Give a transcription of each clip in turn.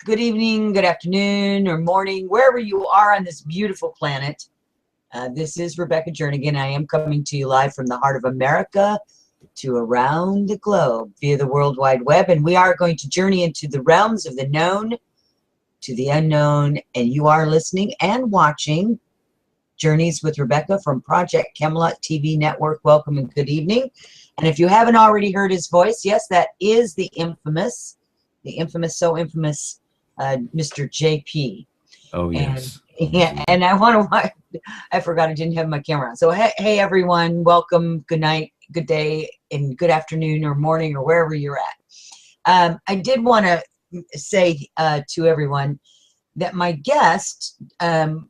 Good evening, good afternoon, or morning, wherever you are on this beautiful planet. This is Rebecca Jernigan. I am coming to you live from the heart of America to around the globe via the World Wide Web, and we are going to journey into the realms of the known to the unknown, and you are listening and watching Journeys with Rebecca from Project Camelot TV Network. Welcome and good evening. And if you haven't already heard his voice, yes, that is the infamous, so infamous Mr. JayPee. Oh, yes. And I forgot I didn't have my camera on. So, hey everyone, welcome, good night, good day, and good afternoon or morning or wherever you're at. I did want to say to everyone that my guest,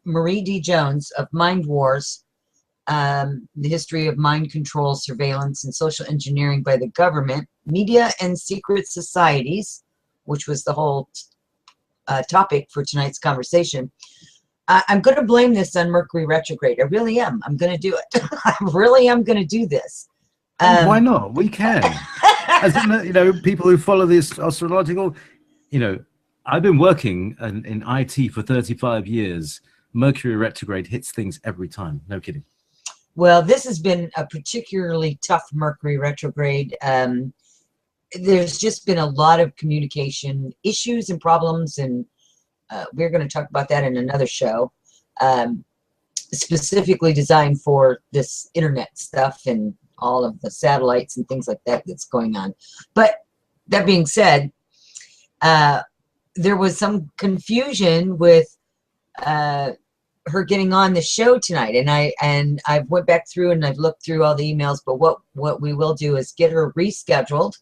Marie D. Jones of Mind Wars, the history of mind control, surveillance, and social engineering by the government, media, and secret societies, which was the whole topic for tonight's conversation. I'm going to blame this on Mercury retrograde. I really am. I'm going to do it. I really am going to do this. Why not? We can. As people who follow this astrological, I've been working in IT for 35 years. Mercury retrograde hits things every time. No kidding. Well, this has been a particularly tough Mercury retrograde. There's just been a lot of communication issues and problems, and we're going to talk about that in another show, specifically designed for this internet stuff and all of the satellites and things like that that's going on. But that being said, there was some confusion with her getting on the show tonight, and I went back through and I've looked through all the emails. But what we will do is get her rescheduled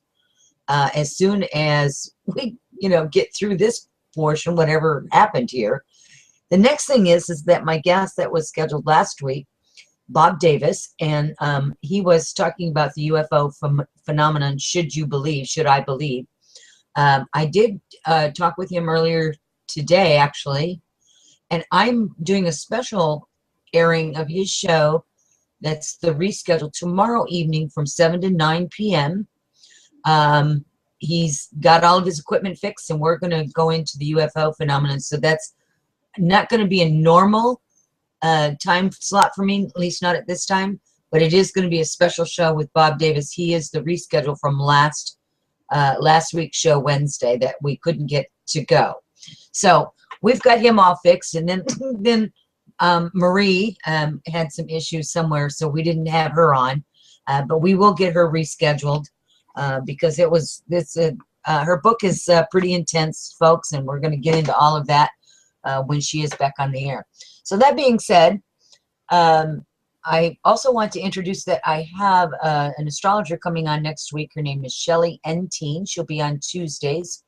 as soon as we get through this portion, whatever happened here. The next thing is that my guest that was scheduled last week, Bob Davis, and he was talking about the UFO phenomenon. Should I believe? I did talk with him earlier today, actually, and I'm doing a special airing of his show. That's the reschedule tomorrow evening from 7 to 9 p.m. He's got all of his equipment fixed, and we're going to go into the UFO phenomenon. So that's not going to be a normal time slot for me, at least not at this time, but it is going to be a special show with Bob Davis. He is the reschedule from last week's show, Wednesday, that we couldn't get to go. So we've got him all fixed, and then Marie had some issues somewhere, so we didn't have her on, but we will get her rescheduled because her book is pretty intense, folks, and we're going to get into all of that when she is back on the air. So that being said, I also want to introduce that I have an astrologer coming on next week. Her name is Shelley Enteen. She'll be on Tuesdays,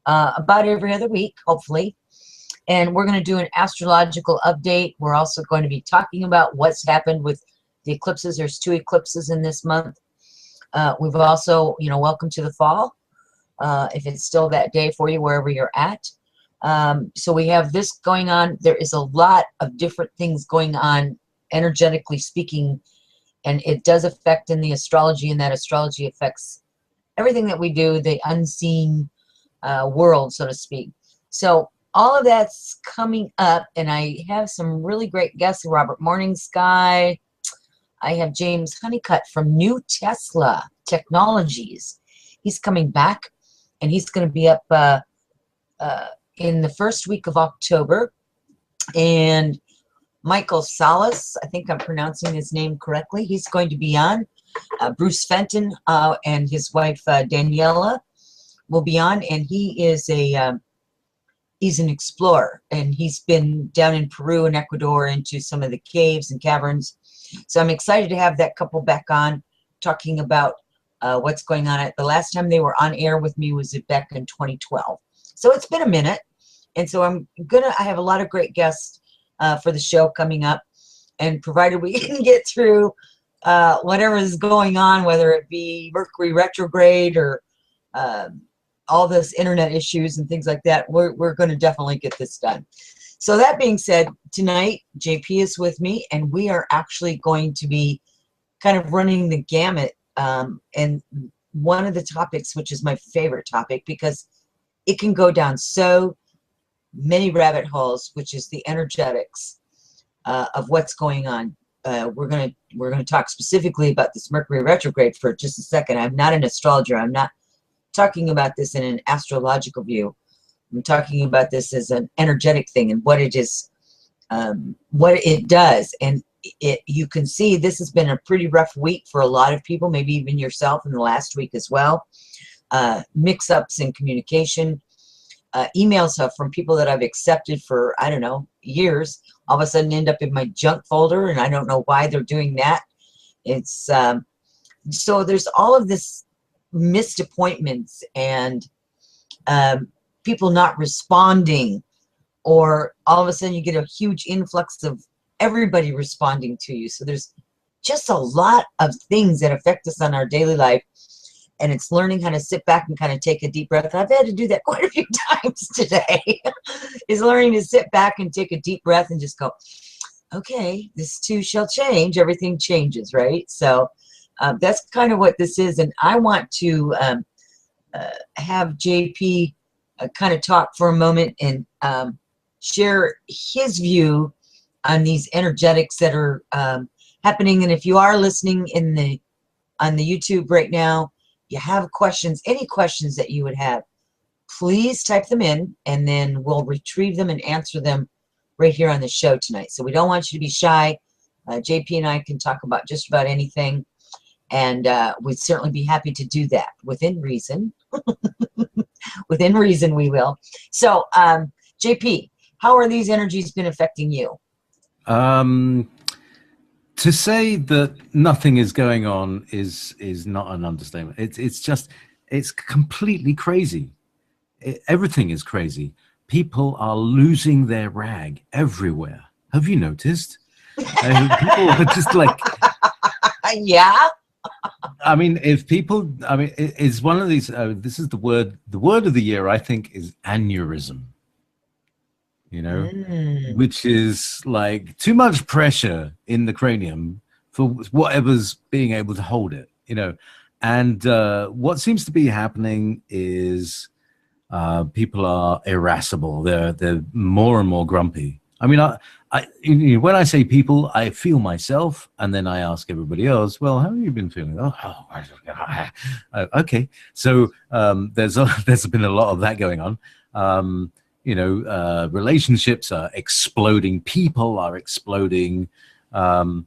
about every other week, hopefully. And we're going to do an astrological update. We're also going to be talking about what's happened with the eclipses. There's 2 eclipses in this month. We've also, welcome to the fall, if it's still that day for you, wherever you're at. So we have this going on. There is a lot of different things going on, energetically speaking, and it does affect in the astrology, and that astrology affects everything that we do, the unseen world, so to speak. So all of that's coming up, and I have some really great guests. Robert Morningsky. I have James Honeycutt from New Tesla Technologies. He's coming back, and he's going to be up in the first week of October. And Michael Salas, I think I'm pronouncing his name correctly, he's going to be on. Bruce Fenton and his wife Daniela will be on, and he's an explorer, and he's been down in Peru and Ecuador into some of the caves and caverns. So I'm excited to have that couple back on, talking about what's going on. The last time they were on air with me was back in 2012. So it's been a minute, and so I have a lot of great guests for the show coming up, and provided we can get through whatever is going on, whether it be Mercury retrograde or all this internet issues and things like that, we're going to definitely get this done. So that being said, tonight JayPee is with me, and we are actually going to be kind of running the gamut. And one of the topics, which is my favorite topic, because it can go down so many rabbit holes, which is the energetics of what's going on. We're gonna talk specifically about this Mercury retrograde for just a second. I'm not an astrologer. I'm not talking about this in an astrological view. I'm talking about this as an energetic thing and what it is, what it does. And you can see this has been a pretty rough week for a lot of people, maybe even yourself in the last week as well. Mix-ups in communication, emails from people that I've accepted for, I don't know, years, all of a sudden end up in my junk folder, and I don't know why they're doing that. It's so there's all of this missed appointments and people not responding, or all of a sudden you get a huge influx of everybody responding to you. So there's just a lot of things that affect us on our daily life. And it's learning how to sit back and kind of take a deep breath. I've had to do that quite a few times today. Is learning to sit back and take a deep breath and just go, okay, this too shall change. Everything changes, right? So that's kind of what this is. And I want to have JP kind of talk for a moment and share his view on these energetics that are happening. And if you are listening on the YouTube right now, you have questions, any questions that you would have, please type them in, and then we'll retrieve them and answer them right here on the show tonight. So we don't want you to be shy. JP and I can talk about just about anything, and we'd certainly be happy to do that within reason. Within reason, we will. So, JP, how are these energies been affecting you? To say that nothing is going on is not an understatement. It's completely crazy. Everything is crazy. People are losing their rag everywhere. Have you noticed? People are just like, yeah. I mean, it's one of these. This is the word of the year. I think is aneurysm. You know, which is like too much pressure in the cranium for whatever's being able to hold it, you know. And what seems to be happening is people are irascible. They're more and more grumpy. I mean, when I say people, I feel myself, and then I ask everybody else, well, how have you been feeling? Okay. So there's been a lot of that going on. You know, relationships are exploding, people are exploding. And,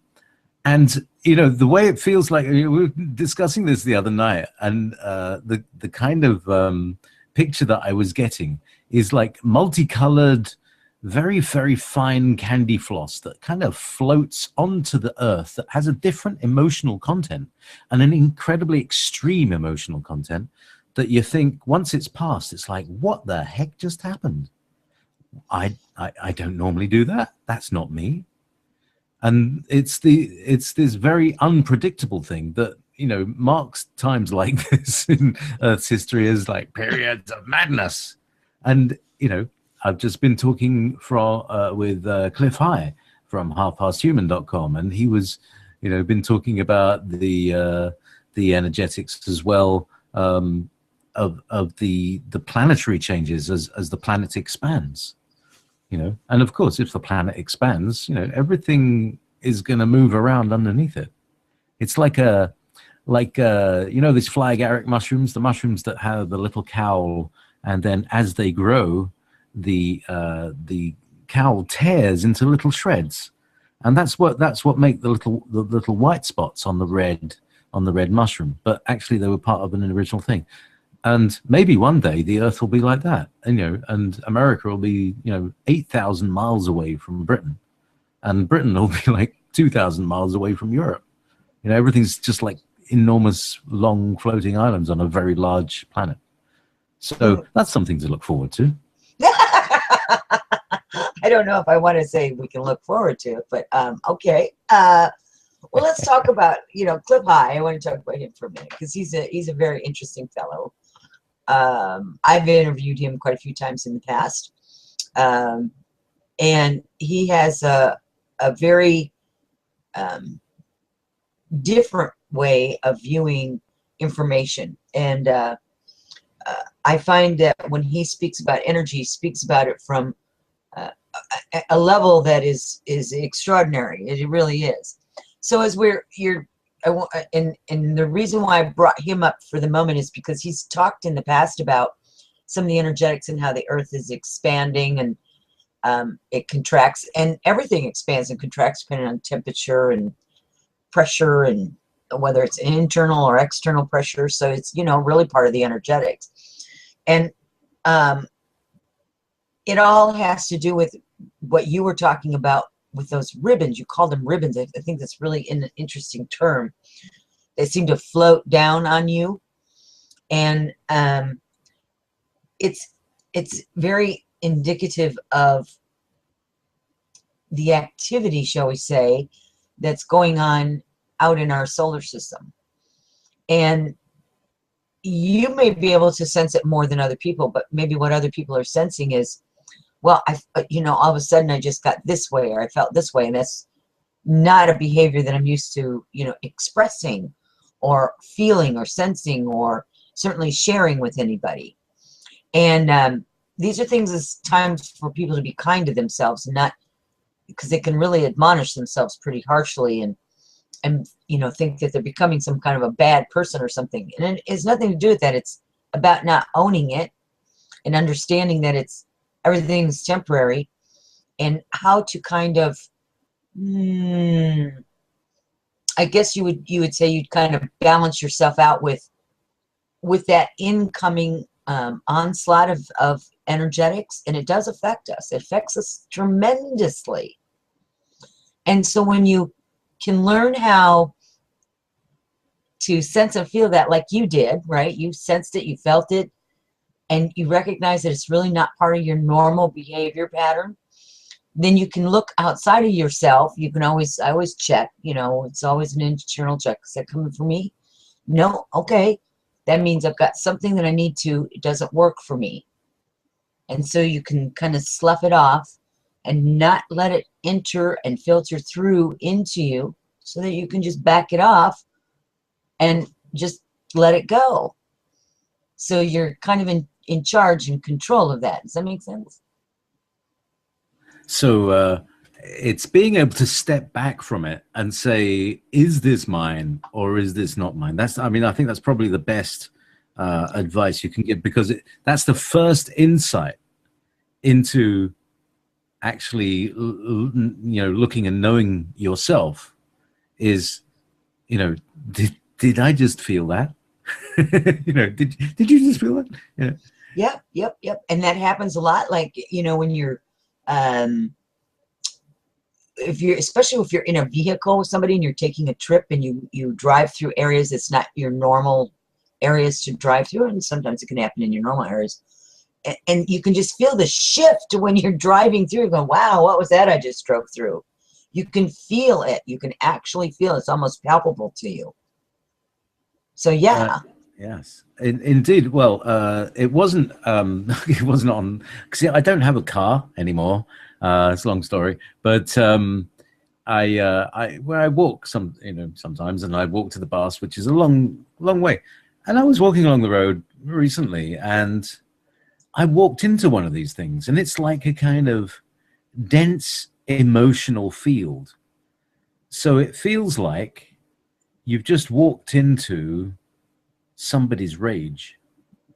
you know, the way it feels like, we were discussing this the other night, and the kind of picture that I was getting is like multicolored, very, very fine candy floss that kind of floats onto the earth, that has a different emotional content and an incredibly extreme emotional content, that you think once it's passed, it's like, what the heck just happened? I don't normally do that. That's not me. And it's this very unpredictable thing that, you know, marks times like this in Earth's history as like periods of madness. And, you know, I've just been talking with Cliff High from halfpasthuman.com, and he was, you know, been talking about the energetics as well, of the planetary changes as the planet expands, you know. And of course, if the planet expands, you know, everything is going to move around underneath it. It's like you know, these fly agaric mushrooms, the mushrooms that have the little cowl, and then as they grow, the cowl tears into little shreds, and that's what make the little white spots on the red mushroom. But actually, they were part of an original thing. And maybe one day the Earth will be like that, and, you know, and America will be, you know, 8,000 miles away from Britain, and Britain will be like 2,000 miles away from Europe. You know, everything's just like enormous, long floating islands on a very large planet. So that's something to look forward to. I don't know if I want to say we can look forward to it, but okay. Well, let's talk about, you know, Cliff High. I want to talk about him for a minute because he's a very interesting fellow. I've interviewed him quite a few times in the past, and he has a very different way of viewing information. And I find that when he speaks about energy, he speaks about it from a level that is extraordinary. It really is. So as and the reason why I brought him up for the moment is because he's talked in the past about some of the energetics and how the earth is expanding, and it contracts, and everything expands and contracts depending on temperature and pressure, and whether it's internal or external pressure. So it's, you know, really part of the energetics. And it all has to do with what you were talking about with those ribbons. You called them ribbons. I think that's really an interesting term. They seem to float down on you. And it's very indicative of the activity, shall we say, that's going on out in our solar system. And you may be able to sense it more than other people, but maybe what other people are sensing is, well, you know, all of a sudden I just got this way, or I felt this way, and that's not a behavior that I'm used to, you know, expressing or feeling or sensing or certainly sharing with anybody. And these are things, as times for people to be kind to themselves, and not because they can really admonish themselves pretty harshly and you know, think that they're becoming some kind of a bad person or something. And it has nothing to do with that. It's about not owning it and understanding that everything's temporary, and how to kind of, I guess you would say you'd kind of balance yourself out with that incoming onslaught of energetics. And it does affect us. It affects us tremendously. And so when you can learn how to sense and feel that, like you did, right? You sensed it, you felt it, and you recognize that it's really not part of your normal behavior pattern. Then you can look outside of yourself. You can I always check, you know, it's always an internal check. Is that coming from me? No. Okay. That means I've got something that I need to, it doesn't work for me. And so you can kind of slough it off and not let it enter and filter through into you, so that you can just back it off and just let it go. So you're kind of in charge and control of that. Does that make sense? So it's being able to step back from it and say, is this mine or is this not mine? I mean, I think that's probably the best advice you can give, because that's the first insight into actually, you know, looking and knowing yourself is, you know, did I just feel that? You know, did you just feel that? Yeah. Yep. And that happens a lot. Like, you know, when you're, especially if you're in a vehicle with somebody and you're taking a trip and you drive through areas that's not your normal areas to drive through, and sometimes it can happen in your normal areas. And you can just feel the shift when you're driving through. You go, wow, what was that I just drove through? You can feel it. You can actually feel it. It's almost palpable to you. So yeah. Yes, indeed. Well, it wasn't. It wasn't on. Because I don't have a car anymore. It's a long story, but I walk sometimes, and I walk to the bus, which is a long way. And I was walking along the road recently, and I walked into one of these things, and it's like a kind of dense emotional field. So it feels like you've just walked into somebody's rage,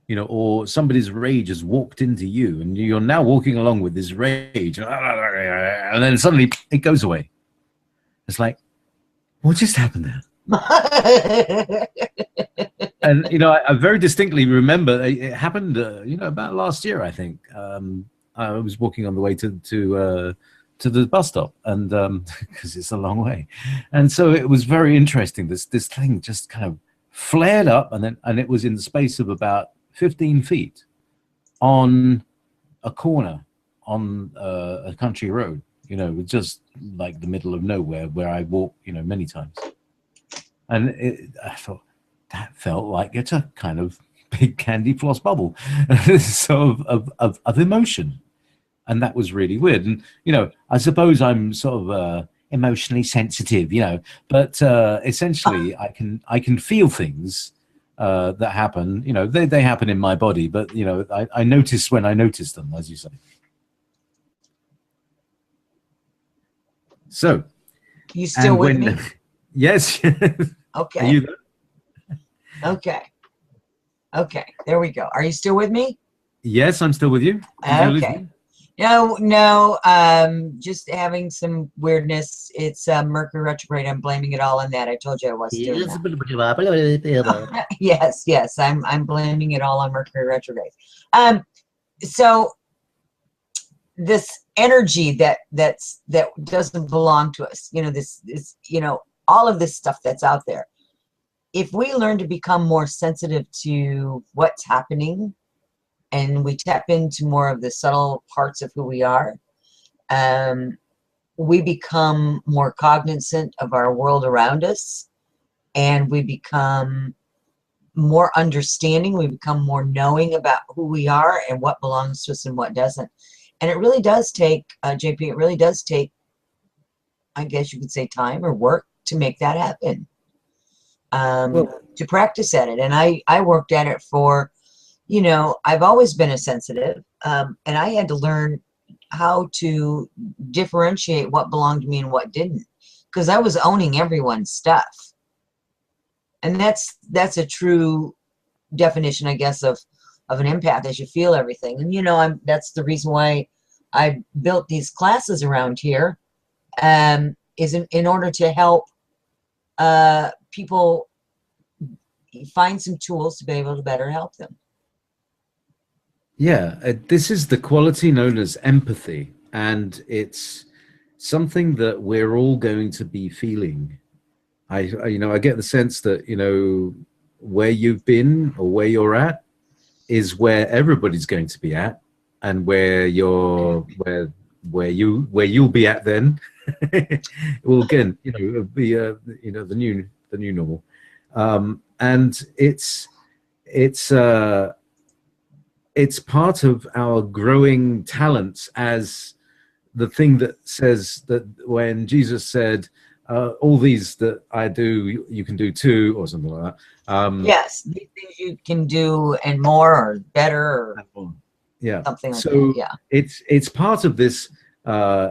you know, or somebody's rage has walked into you, and you're now walking along with this rage, and then suddenly it goes away. It's like, what just happened there? And you know, I very distinctly remember it happened, you know, about last year, I think. I was walking on the way to the bus stop, and because it's a long way, and so it was very interesting. This thing just kind of flared up, and it was in the space of about 15 feet on a corner on a country road. You know, just like the middle of nowhere where I walk, you know, many times. And I thought, that felt like it's a kind of big candy floss bubble so of emotion. And that was really weird. And, you know, I suppose I'm sort of emotionally sensitive, you know, but essentially I can feel things that happen. You know, they happen in my body, but you know, I notice when I notice them, as you say. So, You still with me? Yes. Okay. Are you there? Okay. Okay. There we go. Are you still with me? Yes, I'm still with you. Did you lose me? No, just having some weirdness. It's Mercury retrograde. I'm blaming it all on that. I told you I was doing that. Yes, I'm blaming it all on Mercury retrograde. So this energy that doesn't belong to us, you know, this you know, all of this stuff that's out there. If we learn to become more sensitive to what's happening, and we tap into more of the subtle parts of who we are, we become more cognizant of our world around us, and we become more understanding, we become more knowing about who we are and what belongs to us and what doesn't. And it really does take, JP, it really does take, I guess you could say, time or work to make that happen, to practice at it. And I worked at it for, you know, I've always been a sensitive, and I had to learn how to differentiate what belonged to me and what didn't, because I was owning everyone's stuff. And that's a true definition, I guess, of an empath, as you feel everything. And, you know, that's the reason why I built these classes around here, is in order to help people find some tools to be able to better help them. Yeah, this is the quality known as empathy, and it's something that we're all going to be feeling. I get the sense that, you know, where you've been or where you're at is where everybody's going to be at, and where you'll be at then. Well, again, you know, it'll be you know, the new normal, and it's part of our growing talents, as the thing that says that when Jesus said, all these that I do, you can do too, or something like that. Yes, these things you can do and more or better, or yeah, something like so that. Yeah, it's part of this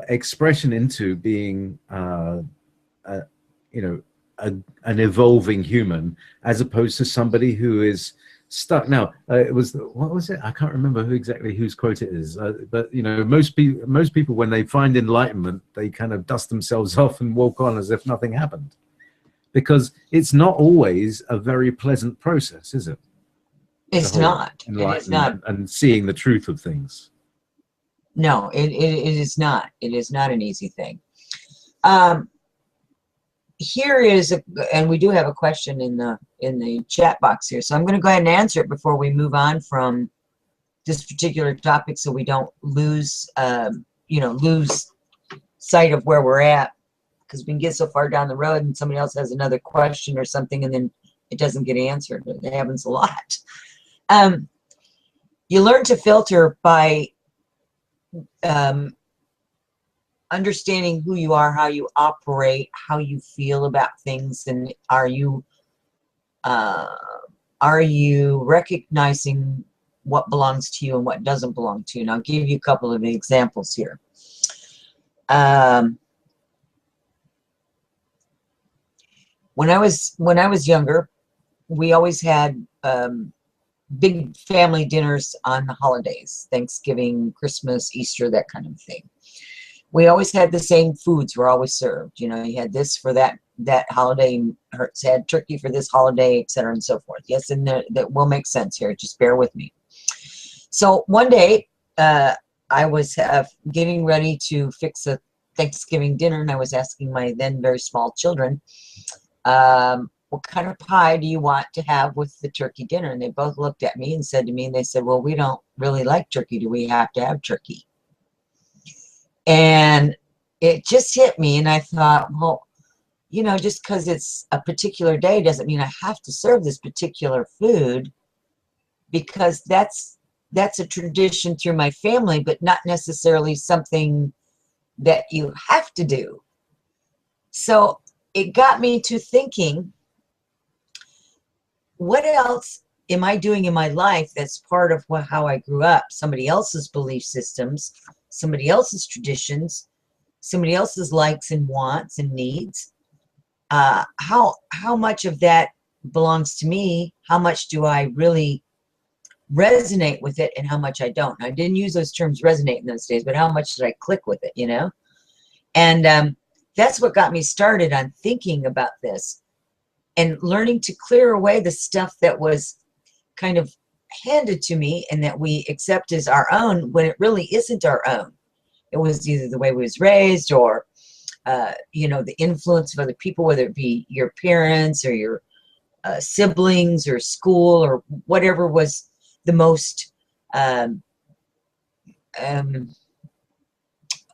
expression into being, you know, an evolving human, as opposed to somebody who is stuck. Now, it was, what was it? I can't remember whose quote it is, but you know, most people when they find enlightenment, they kind of dust themselves off and walk on as if nothing happened, because it's not always a very pleasant process, is it? it's not. It is not. And seeing the truth of things. No, it is not. It is not an easy thing. Here is and we do have a question in the chat box here, so I'm going to go ahead and answer it before we move on from this particular topic, so we don't lose lose sight of where we're at, because we can get so far down the road and somebody else has another question or something and then it doesn't get answered. It happens a lot. You learn to filter by understanding who you are, how you operate, how you feel about things, and are you recognizing what belongs to you and what doesn't belong to you? And I'll give you a couple of examples here. When I was younger, we always had big family dinners on the holidays, Thanksgiving, Christmas, Easter, that kind of thing. We always had the same foods were always served. You know, you had this for that holiday, had turkey for this holiday, etc., and so forth. Yes, and that will make sense here. Just bear with me. So one day, I was getting ready to fix a Thanksgiving dinner, and I was asking my then very small children, what kind of pie do you want to have with the turkey dinner? And they both looked at me and said to me, and they said, well, we don't really like turkey. Do we have to have turkey? And it just hit me, and I thought, well, you know, just because it's a particular day doesn't mean I have to serve this particular food, because that's a tradition through my family, but not necessarily something that you have to do. So it got me to thinking, what else am I doing in my life that's part of how I grew up? Somebody else's belief systems, somebody else's traditions, somebody else's likes and wants and needs. How much of that belongs to me? How much do I really resonate with it, and how much I don't? I didn't use those terms resonate in those days, but how much did I click with it, you know? And that's what got me started on thinking about this and learning to clear away the stuff that was kind of handed to me and that we accept as our own when it really isn't our own. It was either the way we was raised, or you know, the influence of other people, whether it be your parents or your siblings or school or whatever was the most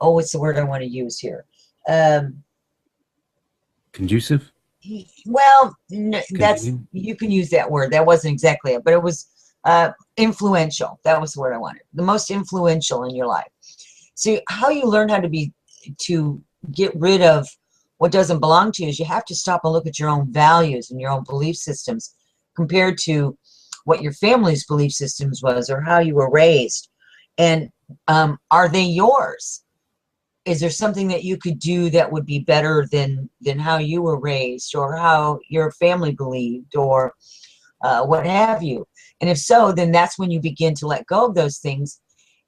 oh, what's the word I want to use here? Conducive? Well, that's, you can use that word. That wasn't exactly it, but it was influential. That was the word I wanted. The most influential in your life. So how you learn how to get rid of what doesn't belong to you is you have to stop and look at your own values and your own belief systems compared to what your family's belief systems was or how you were raised. And are they yours? Is there something that you could do that would be better than how you were raised or how your family believed or what have you? And if so, then that's when you begin to let go of those things.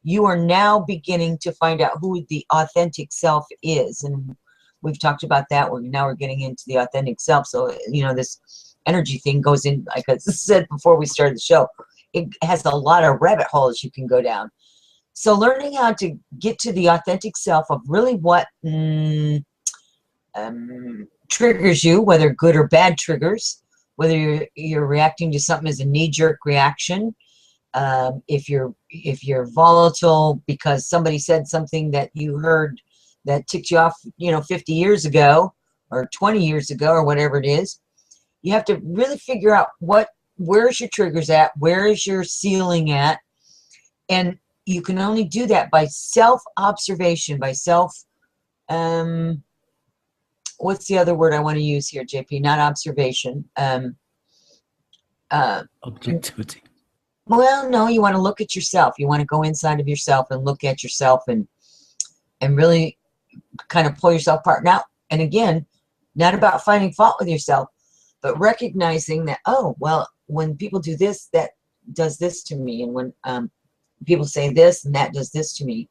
You are now beginning to find out who the authentic self is. And we've talked about that. Now we're getting into the authentic self. So, you know, this energy thing goes in, like I said before we started the show, it has a lot of rabbit holes you can go down. So learning how to get to the authentic self of really what triggers you, whether good or bad triggers, whether you're reacting to something as a knee-jerk reaction, if you're volatile because somebody said something that you heard that ticked you off, you know, 50 years ago or 20 years ago or whatever it is, you have to really figure out where's your triggers at, where is your ceiling at, and you can only do that by self-observation, by what's the other word I want to use here, JP? Not observation. Objectivity. Well, no, you want to look at yourself. You want to go inside of yourself and look at yourself and really kind of pull yourself apart. Now, and again, not about finding fault with yourself, but recognizing that, oh, well, when people do this, that does this to me. And when people say this and that does this to me.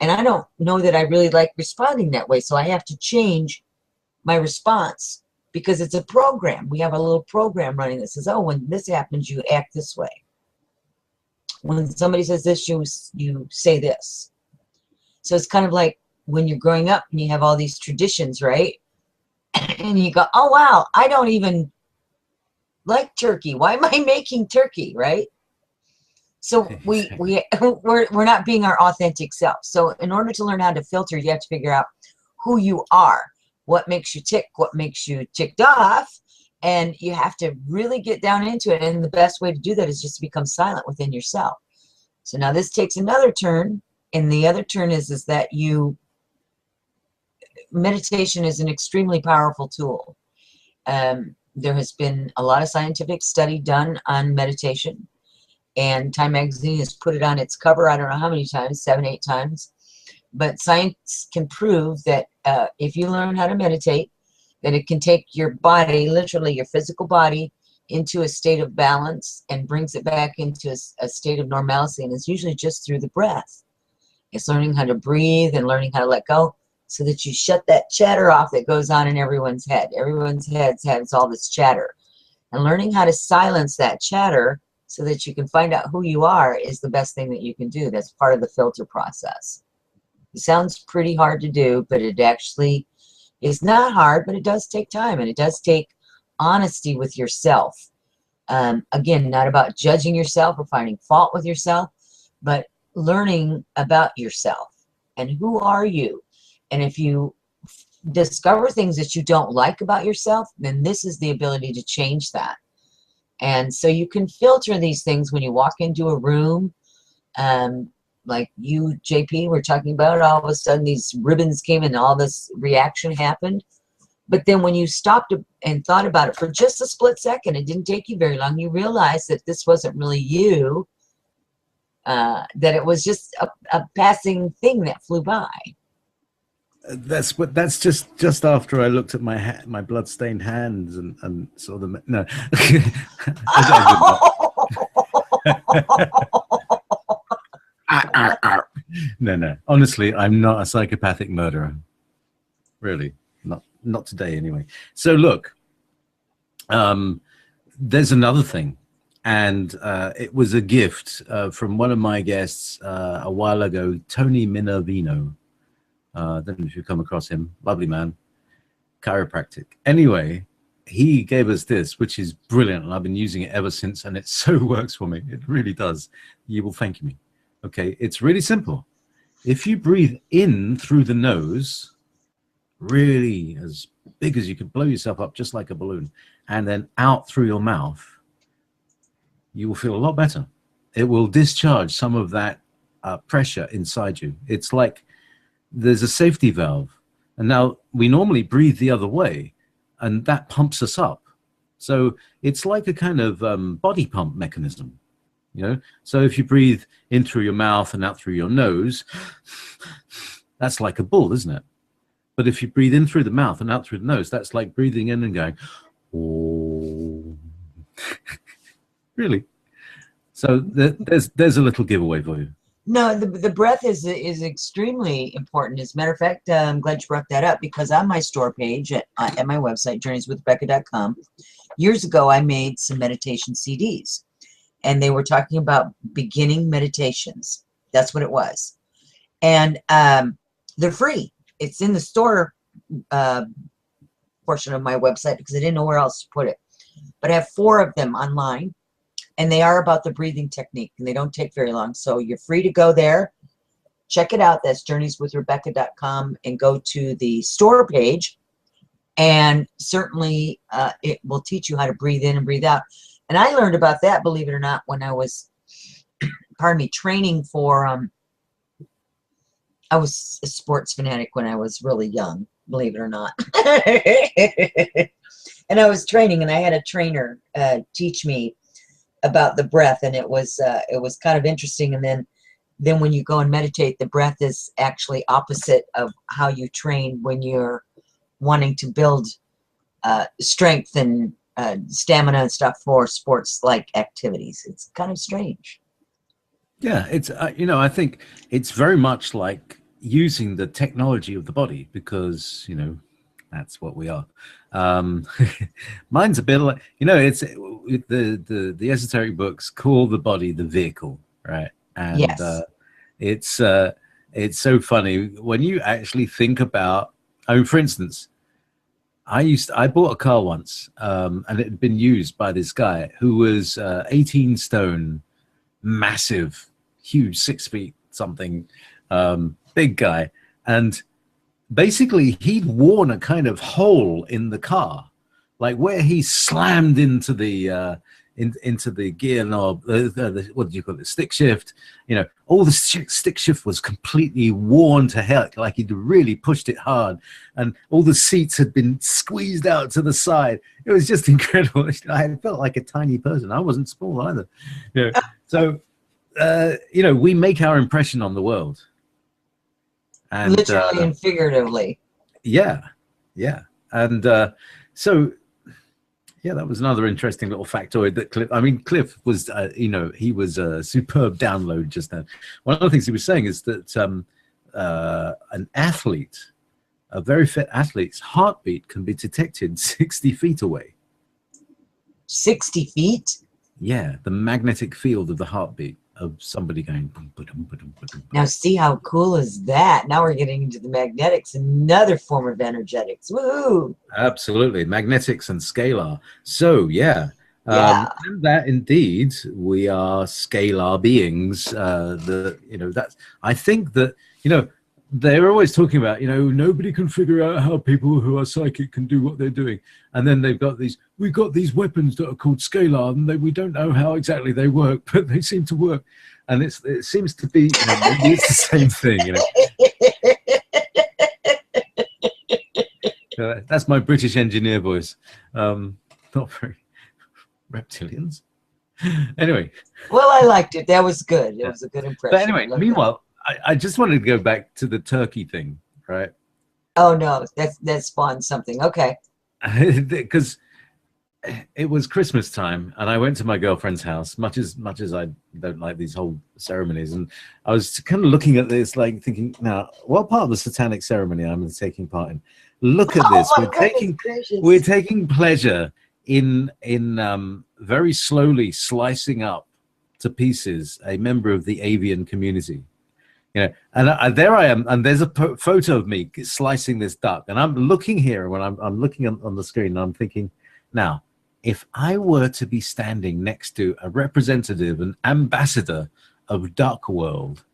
And I don't know that I really like responding that way. So I have to change my response because it's a program. We have a little program running that says, oh, when this happens, you act this way. When somebody says this, you say this. So it's kind of like when you're growing up and you have all these traditions, right? And you go, oh, wow, I don't even like turkey. Why am I making turkey, right? So we're not being our authentic self. So in order to learn how to filter, you have to figure out who you are, what makes you tick, what makes you ticked off, and you have to really get down into it. And the best way to do that is just to become silent within yourself. So now this takes another turn, and the other turn is that meditation is an extremely powerful tool. There has been a lot of scientific study done on meditation. And Time Magazine has put it on its cover, I don't know how many times, 7, 8 times. But science can prove that if you learn how to meditate, that it can take your body, literally your physical body, into a state of balance and brings it back into a state of normalcy. And it's usually just through the breath. It's learning how to breathe and learning how to let go so that you shut that chatter off that goes on in everyone's head. Everyone's head has all this chatter. And learning how to silence that chatter so that you can find out who you are is the best thing that you can do. That's part of the filter process. It sounds pretty hard to do, but it actually is not hard, but it does take time, and it does take honesty with yourself. Again, not about judging yourself or finding fault with yourself, but learning about yourself and who are you. And if you discover things that you don't like about yourself, then this is the ability to change that. And so you can filter these things when you walk into a room, like you, JP, were talking about. All of a sudden these ribbons came and all this reaction happened. But then when you stopped and thought about it for just a split second, it didn't take you very long, you realized that this wasn't really you, that it was just a passing thing that flew by. That's just after I looked at my blood-stained hands and saw them. No. No. Honestly, I'm not a psychopathic murderer. Really, not today anyway. So look, there's another thing, and it was a gift from one of my guests a while ago, Tony Minervino. I don't know if you've come across him. Lovely man, chiropractic. Anyway, he gave us this, which is brilliant, and I've been using it ever since, and it so works for me. It really does. You will thank me. Okay, it's really simple. If you breathe in through the nose, really as big as you could, blow yourself up just like a balloon, and then out through your mouth, you will feel a lot better. It will discharge some of that pressure inside you. It's like there's a safety valve, and now we normally breathe the other way, and that pumps us up. So it's like a kind of body pump mechanism, you know. So if you breathe in through your mouth and out through your nose, that's like a bull, isn't it? But if you breathe in through the mouth and out through the nose, that's like breathing in and going, oh. Really. So there's a little giveaway for you. No, the breath is extremely important. As a matter of fact, I'm glad you brought that up, because on my store page at my website, journeyswithrebecca.com, years ago I made some meditation CDs, and they were talking about beginning meditations. That's what it was. And they're free. It's in the store portion of my website, because I didn't know where else to put it. But I have 4 of them online. And they are about the breathing technique, and they don't take very long. So you're free to go there, check it out. That's journeyswithrebecca.com, and go to the store page. And certainly it will teach you how to breathe in and breathe out. And I learned about that, believe it or not, when I was, pardon me, training for, I was a sports fanatic when I was really young, believe it or not. And I was training, and I had a trainer teach me about the breath, and it was kind of interesting. And then when you go and meditate, the breath is actually opposite of how you train when you're wanting to build strength and stamina and stuff for sports like activities. It's kind of strange. Yeah, it's you know, I think it's very much like using the technology of the body, because you know that's what we are. Mine's a bit like, you know, it's the esoteric books call the body the vehicle, right? And yes. It's so funny when you actually think about, I mean, for instance, I bought a car once, and it had been used by this guy who was 18 stone, massive, huge, 6 feet something, big guy. And basically he'd worn a kind of hole in the car, like where he slammed into the into the gear knob, what do you call it, stick shift, you know, all the stick shift was completely worn to hell, like he'd really pushed it hard, and all the seats had been squeezed out to the side. It was just incredible. I felt like a tiny person. I wasn't small either, you know. So you know, we make our impression on the world. And, literally and figuratively. Yeah. And so, yeah, that was another interesting little factoid that Cliff was, you know, he was a superb download just then. One of the things he was saying is that an athlete, a very fit athlete's heartbeat can be detected 60 feet away. 60 feet? Yeah, the magnetic field of the heartbeat of somebody going boom, ba-dum, ba-dum, ba-dum, ba-dum. Now see how cool is that? Now we're getting into the magnetics, another form of energetics. Woo! Absolutely, magnetics and scalar. So yeah, and that indeed we are scalar beings. You know, that's, I think that, you know, they're always talking about, you know, nobody can figure out how people who are psychic can do what they're doing, and then we've got these weapons that are called scalar, and we don't know how exactly they work, but they seem to work, and it seems to be, you know, maybe it's the same thing, you know. That's my British engineer voice. Not very reptilians. Anyway. Well, I liked it. That was good. It Yeah. was a good impression. But anyway, meanwhile, I just wanted to go back to the turkey thing, right? Oh no, that spawned something. Okay. Because it was Christmas time, and I went to my girlfriend's house. Much as I don't like these whole ceremonies, and I was kind of looking at this, like thinking, now, what part of the satanic ceremony I'm taking part in? Look at this. We're taking pleasure in very slowly slicing up to pieces a member of the avian community. You know, and there I am, and there's a photo of me slicing this duck, and I'm looking here when I'm looking on the screen, and I'm thinking, now, if I were to be standing next to a representative, an ambassador of Duck World,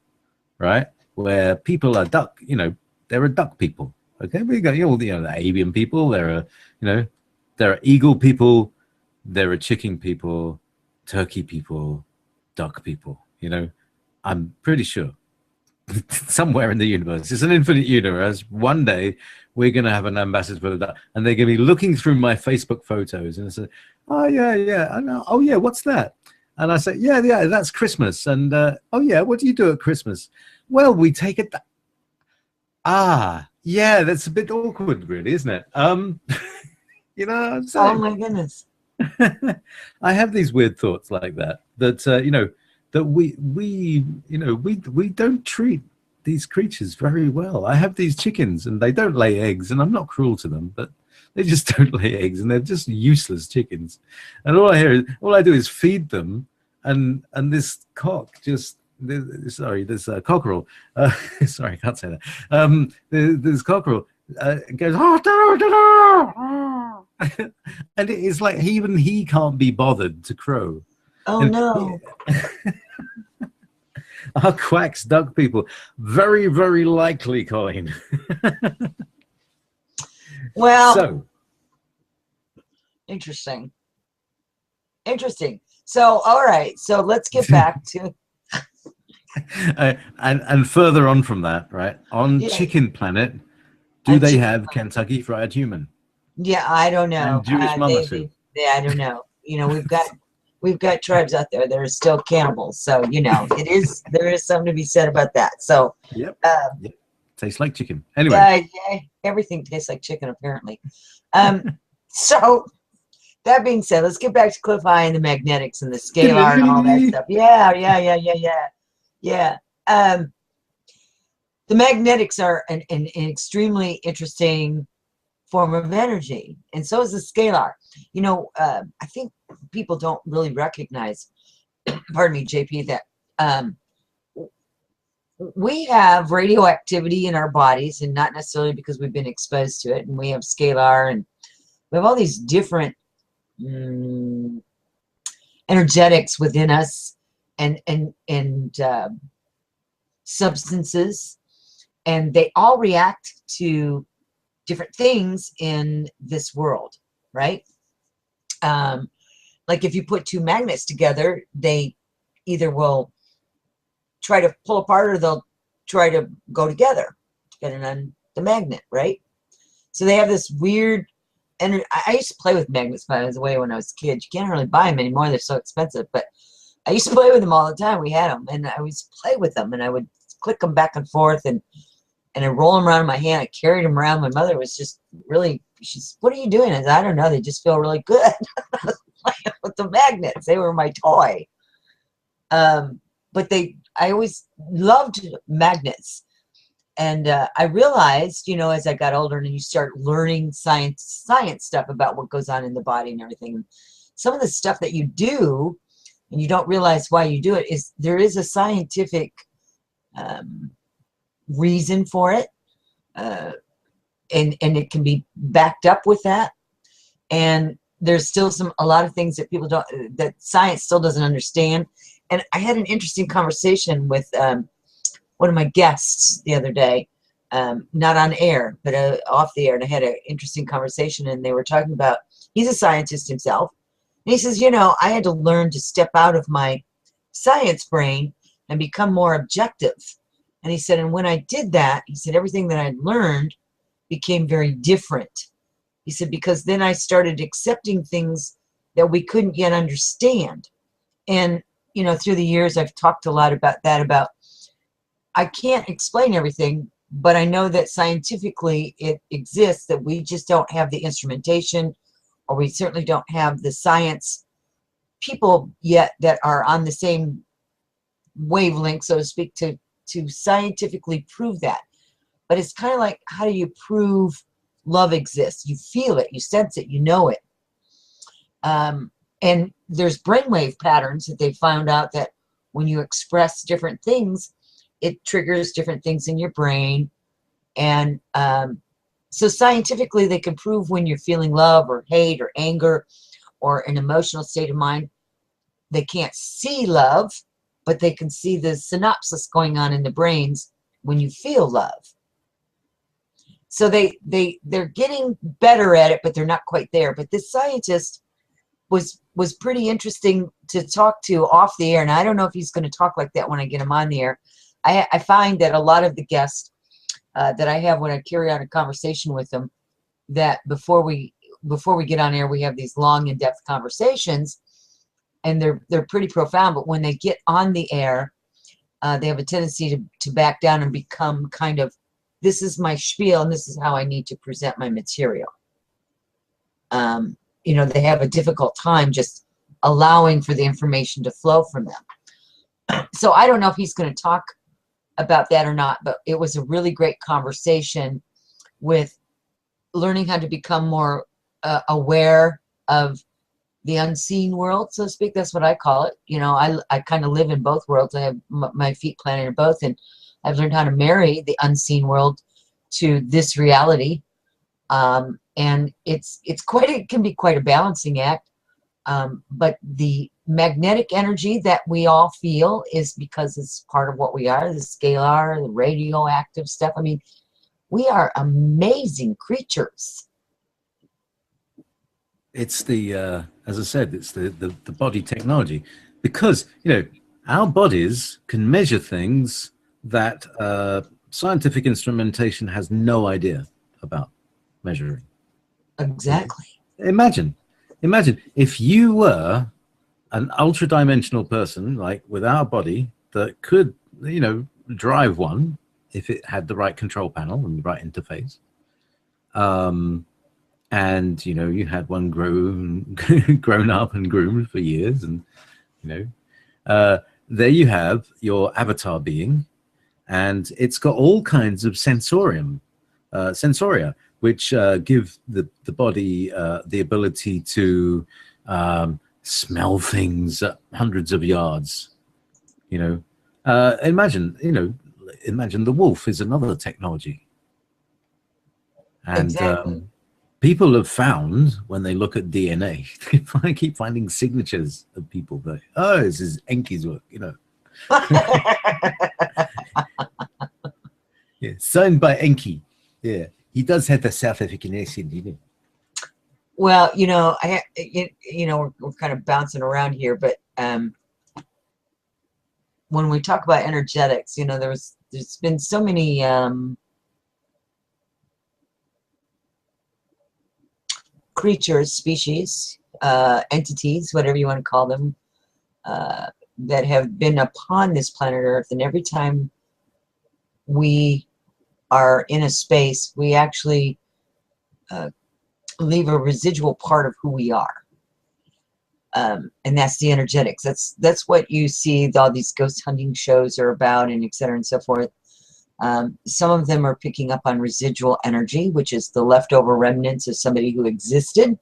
right, where people are duck, you know, there are duck people, okay, we got all the avian people, there are eagle people, there are chicken people, turkey people, duck people, you know, I'm pretty sure. Somewhere in the universe, it's an infinite universe. One day we're going to have an ambassador for that, and they're going to be looking through my Facebook photos and say, oh yeah, I know. Oh yeah, what's that? And I say, yeah, that's Christmas. And oh yeah, what do you do at Christmas? Well, we take it. Yeah, that's a bit awkward, really, isn't it? You know what I'm saying? Oh my goodness. I have these weird thoughts like that you know, that we don't treat these creatures very well. I have these chickens, and they don't lay eggs, and I'm not cruel to them, but they just don't lay eggs, and they're just useless chickens. And all I do is feed them, and this cock just this cockerel. Sorry, I can't say that. This cockerel goes, and it is like even he can't be bothered to crow. Oh no. Our quacks duck people, very, very likely, Colleen. Well, so interesting. So, all right. So let's get back to and further on from that, right? On Chicken Planet, do they have Kentucky Fried Human? Yeah, I don't know. And Jewish mama soup. Yeah, I don't know. You know, we've got tribes out there that are still cannibals, so you know there is something to be said about that. So yep. Tastes like chicken. Anyway, everything tastes like chicken apparently. So that being said, let's get back to Cliff Eye and the magnetics and the scalar and all that stuff. Yeah. The magnetics are an extremely interesting form of energy, and so is the scalar. You know, I think people don't really recognize, pardon me, JP, that we have radioactivity in our bodies, and not necessarily because we've been exposed to it, and we have scalar, and we have all these different energetics within us, and substances, and they all react to different things in this world, right? Like if you put two magnets together, they either will try to pull apart or they'll try to go together, depending on the magnet, right? So they have this weird energy. I used to play with magnets, by the way, when I was a kid. You can't really buy them anymore. They're so expensive, but I used to play with them all the time. We had them, and I would play with them, and I would click them back and forth, and I roll them around in my hand. I carried them around. My mother was just really, she's, what are you doing? I said, I don't know. They just feel really good. Playing with the magnets. They were my toy. But I always loved magnets. And I realized, you know, as I got older and you start learning science stuff about what goes on in the body and everything, some of the stuff that you do and you don't realize why you do it is there is a scientific reason for it, and it can be backed up with that, and there's still a lot of things that people don't, that science still doesn't understand. And I had an interesting conversation with one of my guests the other day, not on air but off the air, and I had an interesting conversation, and they were talking about, he's a scientist himself, and he says, you know, I had to learn to step out of my science brain and become more objective. And he said, and when I did that, he said, everything that I learned became very different He said, because then I started accepting things that we couldn't yet understand. And, you know, through the years, I've talked a lot about that, about I can't explain everything, but I know that scientifically it exists, that we just don't have the instrumentation, or we certainly don't have the science people yet that are on the same wavelength, so to speak, to scientifically prove that. But it's kind of like, how do you prove love exists? You feel it, you sense it, you know it. And there's brainwave patterns that they found out that when you express different things, it triggers different things in your brain. And so scientifically, they can prove when you're feeling love or hate or anger or an emotional state of mind. They can't see love, but they can see the synapses going on in the brains when you feel love. So they're getting better at it, but they're not quite there. But this scientist was pretty interesting to talk to off the air, and I don't know if he's going to talk like that when I get him on the air. I find that a lot of the guests that I have when I carry on a conversation with them, that before we get on air, we have these long, in-depth conversations, and they're pretty profound. But when they get on the air, they have a tendency to back down and become kind of, this is my spiel, and this is how I need to present my material. You know, they have a difficult time just allowing for the information to flow from them. So I don't know if he's going to talk about that or not, but it was a really great conversation with learning how to become more aware of the unseen world, so to speak. That's what I call it. You know, I kind of live in both worlds. I have my feet planted in both, and I've learned how to marry the unseen world to this reality. And it can be quite a balancing act. But the magnetic energy that we all feel is because it's part of what we are, the scalar, the radioactive stuff. I mean, we are amazing creatures. It's the, as I said, it's the body technology, because, you know, our bodies can measure things that scientific instrumentation has no idea about measuring. Exactly. Imagine if you were an ultra-dimensional person, like with our body, that could, you know, drive one if it had the right control panel and the right interface. And, you know, you had one grown up and groomed for years, and, you know, there you have your avatar being, and it's got all kinds of sensoria, which give the body the ability to smell things at hundreds of yards. You know, imagine the wolf is another technology, and Exactly. people have found, when they look at DNA, they keep finding signatures of people that, oh, this is Enki's work, you know. Yeah, signed by Enki. Yeah, he does have the South African accent, you know. Well, you know, you know, we're kind of bouncing around here, but when we talk about energetics, you know, there's been so many creatures, species, entities, whatever you want to call them, that have been upon this planet Earth, and every time we are in a space, we actually leave a residual part of who we are, and that's the energetics. That's what you see all these ghost hunting shows are about, and et cetera and so forth. Some of them are picking up on residual energy, which is the leftover remnants of somebody who existed.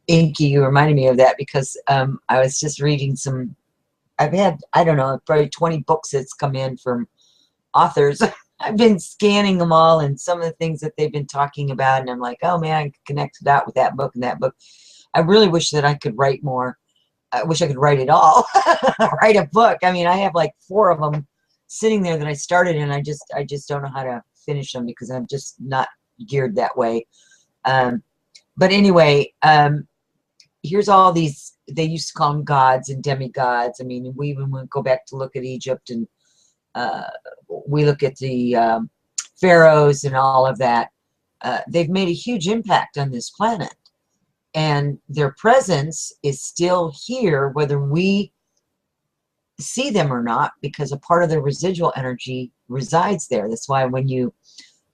Inky, you reminded me of that, because I was just reading some, I've had, I don't know, probably 20 books that's come in from authors. I've been scanning them all, and some of the things that they've been talking about, and I'm like, oh man, I connected out with that book and that book. I really wish that I could write more. I wish I could write it all. Write a book. I mean, I have like 4 of them sitting there that I started, and I just don't know how to finish them, because I'm just not geared that way. But anyway, here's all these, they used to call them gods and demigods. I mean, we even go back to look at Egypt, and we look at the pharaohs and all of that, they've made a huge impact on this planet. And their presence is still here, whether we see them or not, because a part of their residual energy resides there. That's why when you,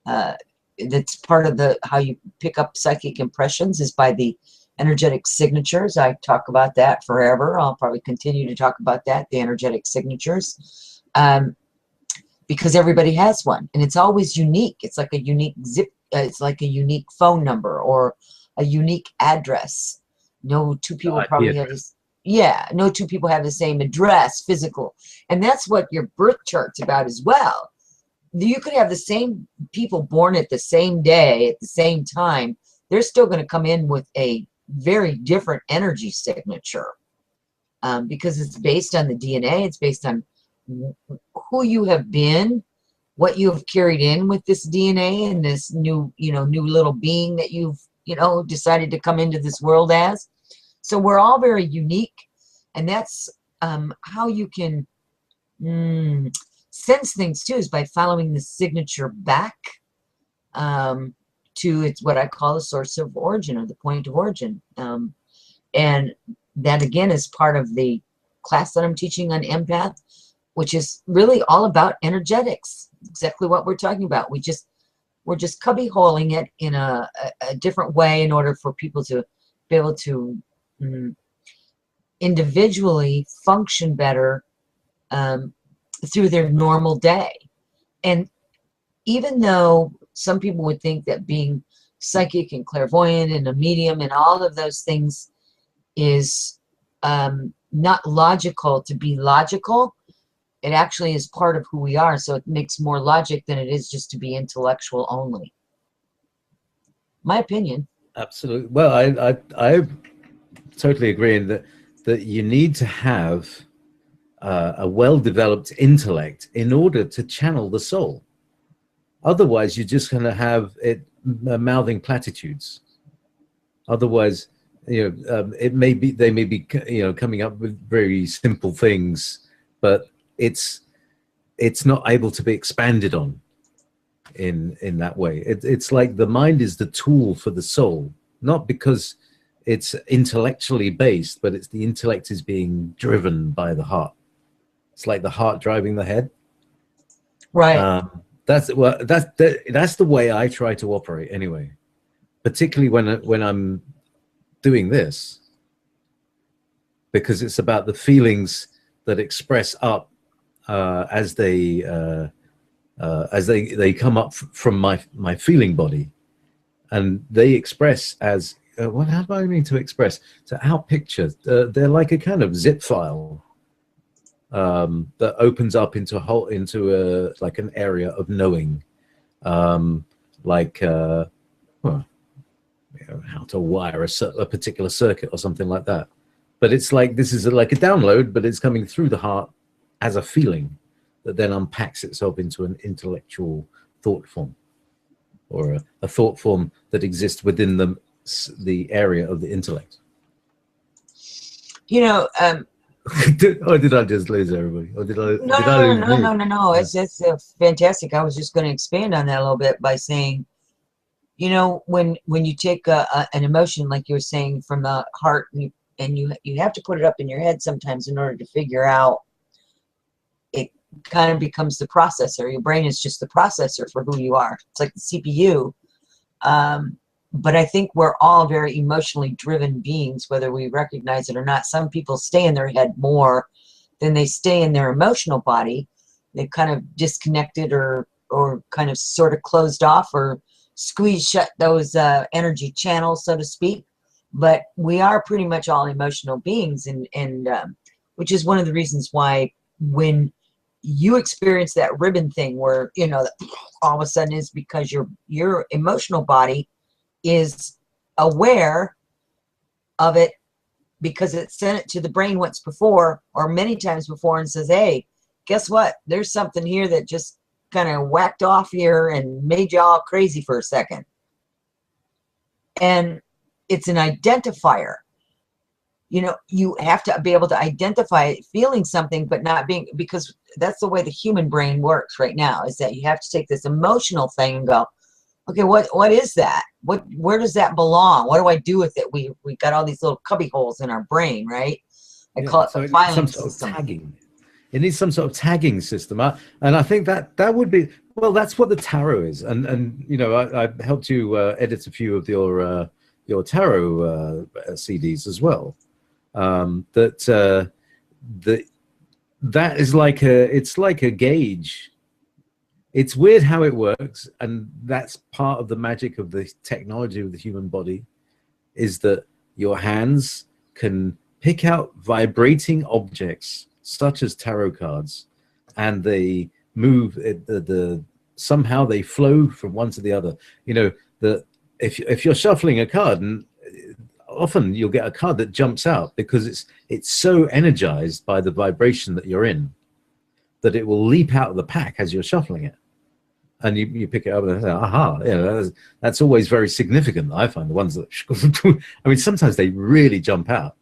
that's part of how you pick up psychic impressions is by the energetic signatures. I talk about that forever. I'll probably continue to talk about that, the energetic signatures, because everybody has one, and it's always unique. It's like a unique it's like a unique phone number or a unique address. No two people probably have this. Yeah, no two people have the same address, physical, and that's what your birth chart's about as well. You could have the same people born at the same day at the same time. They're still going to come in with a very different energy signature, because it's based on the DNA. It's based on who you have been, what you have carried in with this DNA and this new, new little being that you've, decided to come into this world as. So we're all very unique, and that's how you can sense things too, is by following the signature back to it's what I call the source of origin, or the point of origin. And that again is part of the class that I'm teaching on empath, which is really all about energetics. Exactly what we're talking about. We're just cubby holing it in a different way in order for people to be able to individually function better through their normal day. And even though some people would think that being psychic and clairvoyant and a medium and all of those things is not logical to be logical, it actually is part of who we are. So it makes more logic than it is just to be intellectual only. My opinion. Absolutely. Well, I totally agree that you need to have a well-developed intellect in order to channel the soul. Otherwise, you're just going to have it mouthing platitudes. Otherwise, it may be, they may be, coming up with very simple things, but it's not able to be expanded on in that way. It's like the mind is the tool for the soul, not because it's intellectually based, but it's the intellect is being driven by the heart. It's like the heart driving the head. Right. That's the way I try to operate anyway, particularly when I'm doing this, because it's about the feelings that express up as they come up from my feeling body, and they express as how do I mean to express? To outpicture. They're like a kind of zip file that opens up into like an area of knowing, how to wire a particular circuit or something like that. But it's like this is like a download, but it's coming through the heart as a feeling that then unpacks itself into an intellectual thought form, or a thought form that exists within the area of the intellect. Or did I just lose everybody? Or did I? No. It's fantastic. I was just going to expand on that a little bit by saying, when you take an emotion, like you were saying, from the heart, and you have to put it up in your head sometimes in order to figure out. It kind of becomes the processor. Your brain is just the processor for who you are. It's like the CPU. But I think we're all very emotionally driven beings, whether we recognize it or not. Some people stay in their head more than they stay in their emotional body. They've kind of disconnected or kind of sort of closed off or squeezed shut those energy channels, so to speak. But we are pretty much all emotional beings, and which is one of the reasons why when you experience that ribbon thing where, all of a sudden is because your emotional body is aware of it because it sent it to the brain once before or many times before and says, hey, guess what? There's something here that just kind of whacked off here and made you all crazy for a second. And it's an identifier. you know, you have to be able to identify feeling something, but not being, because that's the way the human brain works right now, is that you have to take this emotional thing and go, okay, what is that? Where does that belong? What do I do with it? We got all these little cubby holes in our brain, right? I call it So the it needs some filing sort of system. tagging. It needs some sort of tagging system, and I think that would be, well, that's what the tarot is. And you know, I helped you edit a few of your tarot CDs as well. That is like it's like a gauge. It's weird how it works, and that's part of the magic of the technology of the human body, is that your hands can pick out vibrating objects such as tarot cards, and they move somehow they flow from one to the other. You know, if you're shuffling a card, and often you'll get a card that jumps out because it's so energized by the vibration that you're in, that it will leap out of the pack as you're shuffling it. And you pick it up and say, aha, you know, that's always very significant. I find the ones that, I mean, sometimes they really jump out,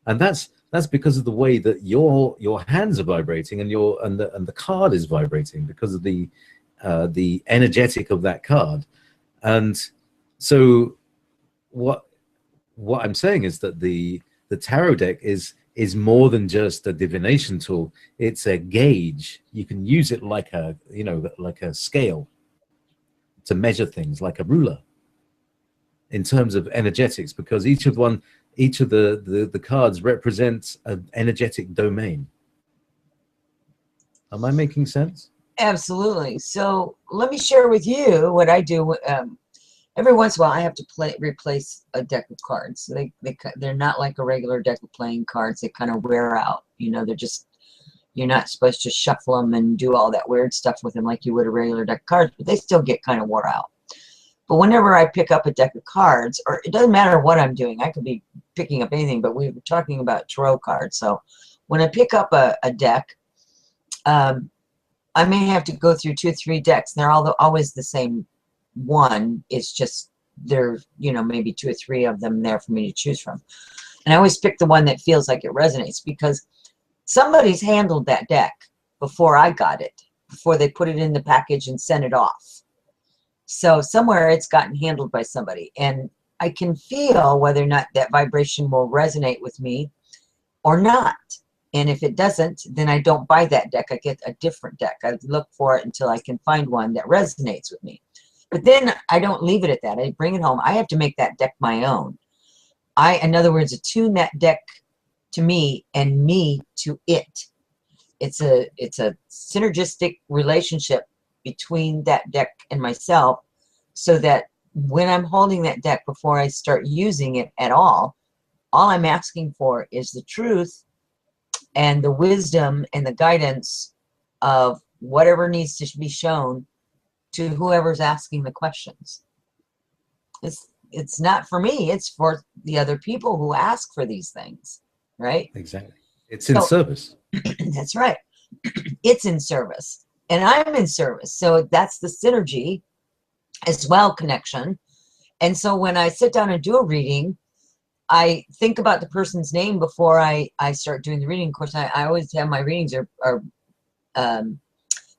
and that's because of the way that your hands are vibrating, and the card is vibrating because of the energetic of that card. And so what I'm saying is that the tarot deck is more than just a divination tool. It's a gauge. You can use it like a, you know, like a scale to measure things, like a ruler, in terms of energetics, because each of the cards represents an energetic domain. Am I making sense? Absolutely. So let me share with you what I do. Every once in a while, I have to replace a deck of cards. They're not like a regular deck of playing cards. They kind of wear out. You know, they're just, you're not supposed to shuffle them and do all that weird stuff with them like you would a regular deck of cards, but they still get kind of wore out. But whenever I pick up a deck of cards, or it doesn't matter what I'm doing, I could be picking up anything, but we were talking about tarot cards. So when I pick up a deck, I may have to go through 2 or 3 decks, and they're always the same one. It's just there's, you know, maybe 2 or 3 of them there for me to choose from, and I always pick the one that feels like it resonates, because somebody's handled that deck before I got it, before they put it in the package and sent it off. So somewhere it's gotten handled by somebody, and I can feel whether or not that vibration will resonate with me or not. And if it doesn't, then I don't buy that deck. I get a different deck. I look for it until I can find one that resonates with me. But then I don't leave it at that. I bring it home. I have to make that deck my own. In other words, attune that deck to me and me to it. It's a synergistic relationship between that deck and myself, so that when I'm holding that deck, before I start using it at all I'm asking for is the truth and the wisdom and the guidance of whatever needs to be shown to whoever's asking the questions. It's not for me, it's for the other people who ask for these things, right? Exactly. It's in service. That's right. It's in service, and I'm in service. So that's the synergy as well, connection. And so when I sit down and do a reading, I think about the person's name before I start doing the reading. Of course, I always have my readings are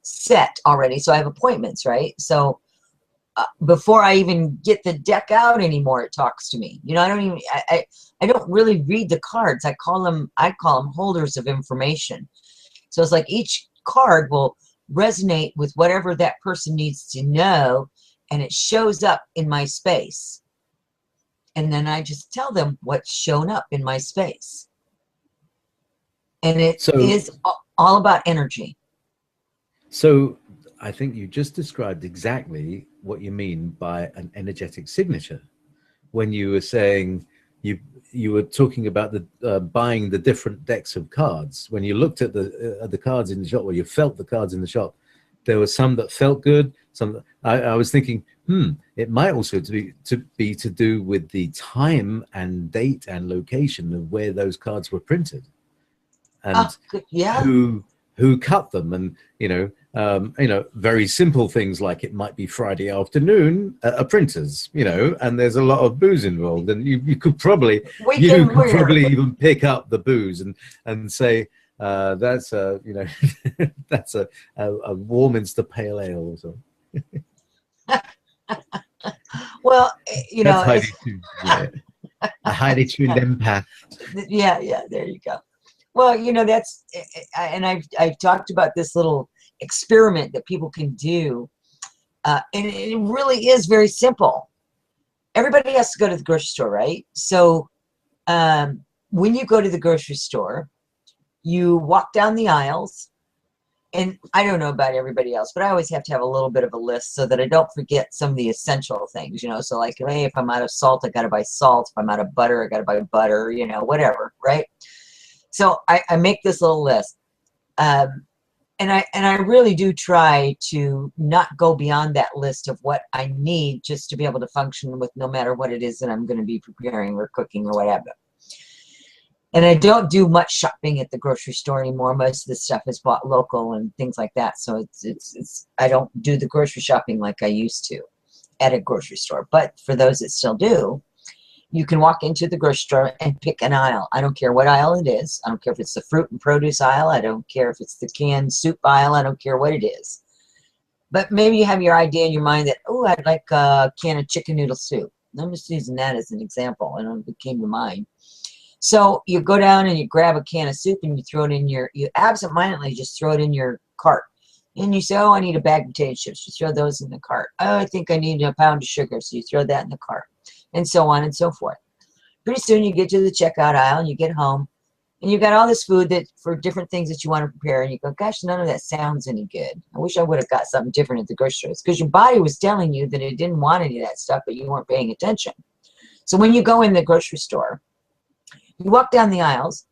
set already, so I have appointments, right? So before I even get the deck out anymore, it talks to me. You know, I don't really read the cards. I call them holders of information. So it's like each card will resonate with whatever that person needs to know, and it shows up in my space. And then I just tell them what's shown up in my space. And it is all about energy. So I think you just described exactly what you mean by an energetic signature. When you were saying you were talking about the buying the different decks of cards. When you looked at the cards in the shop, or you felt the cards in the shop, there were some that felt good. Some that, I was thinking, it might also be to do with the time and date and location of where those cards were printed, and yeah, who cut them, and you know, You know, very simple things like it might be Friday afternoon at a printer's, you know, and there's a lot of booze involved, and you could probably even pick up the booze and say that's a, you know, that's a Warminster Pale Ale or something. Well, you know, that's a highly tuned empath. Yeah, there you go. Well, you know, that's, and I've talked about this little experiment that people can do, and it really is very simple. Everybody has to go to the grocery store, right? So when you go to the grocery store, you walk down the aisles, and I don't know about everybody else, but I always have to have a little bit of a list so that I don't forget some of the essential things, you know. So like, hey, if I'm out of salt, I got to buy salt. If I'm out of butter, I got to buy butter, you know, whatever, right? So I make this little list. And I really do try to not go beyond that list of what I need just to be able to function with no matter what it is that I'm going to be preparing or cooking or whatever. And I don't do much shopping at the grocery store anymore. Most of the stuff is bought local and things like that. So it's I don't do the grocery shopping like I used to at a grocery store. But for those that still do, you can walk into the grocery store and pick an aisle. I don't care what aisle it is. I don't care if it's the fruit and produce aisle. I don't care if it's the canned soup aisle. I don't care what it is. But maybe you have your idea in your mind that, oh, I'd like a can of chicken noodle soup. I'm just using that as an example, and it came to mind. So you go down and you grab a can of soup and you throw it in you absentmindedly just throw it in your cart. And you say, oh, I need a bag of potato chips. You throw those in the cart. Oh, I think I need a pound of sugar. So you throw that in the cart. And so on and so forth. Pretty soon you get to the checkout aisle and you get home and you've got all this food that for different things that you want to prepare, and you go, gosh, none of that sounds any good. I wish I would have got something different at the grocery store. It's because your body was telling you that it didn't want any of that stuff, but you weren't paying attention. So when you go in the grocery store, you walk down the aisles,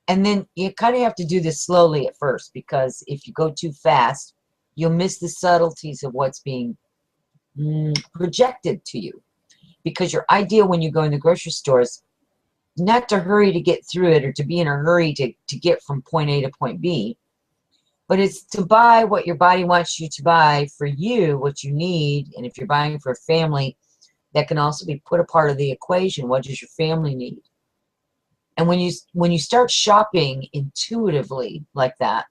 and then you kind of have to do this slowly at first, because if you go too fast, you'll miss the subtleties of what's being projected to you. Because your idea when you go in the grocery store is not to hurry to get through it or to be in a hurry to get from point A to point B, but it's to buy what your body wants you to buy for you, what you need. And if you're buying for a family, that can also be put a part of the equation. What does your family need? And when you start shopping intuitively like that,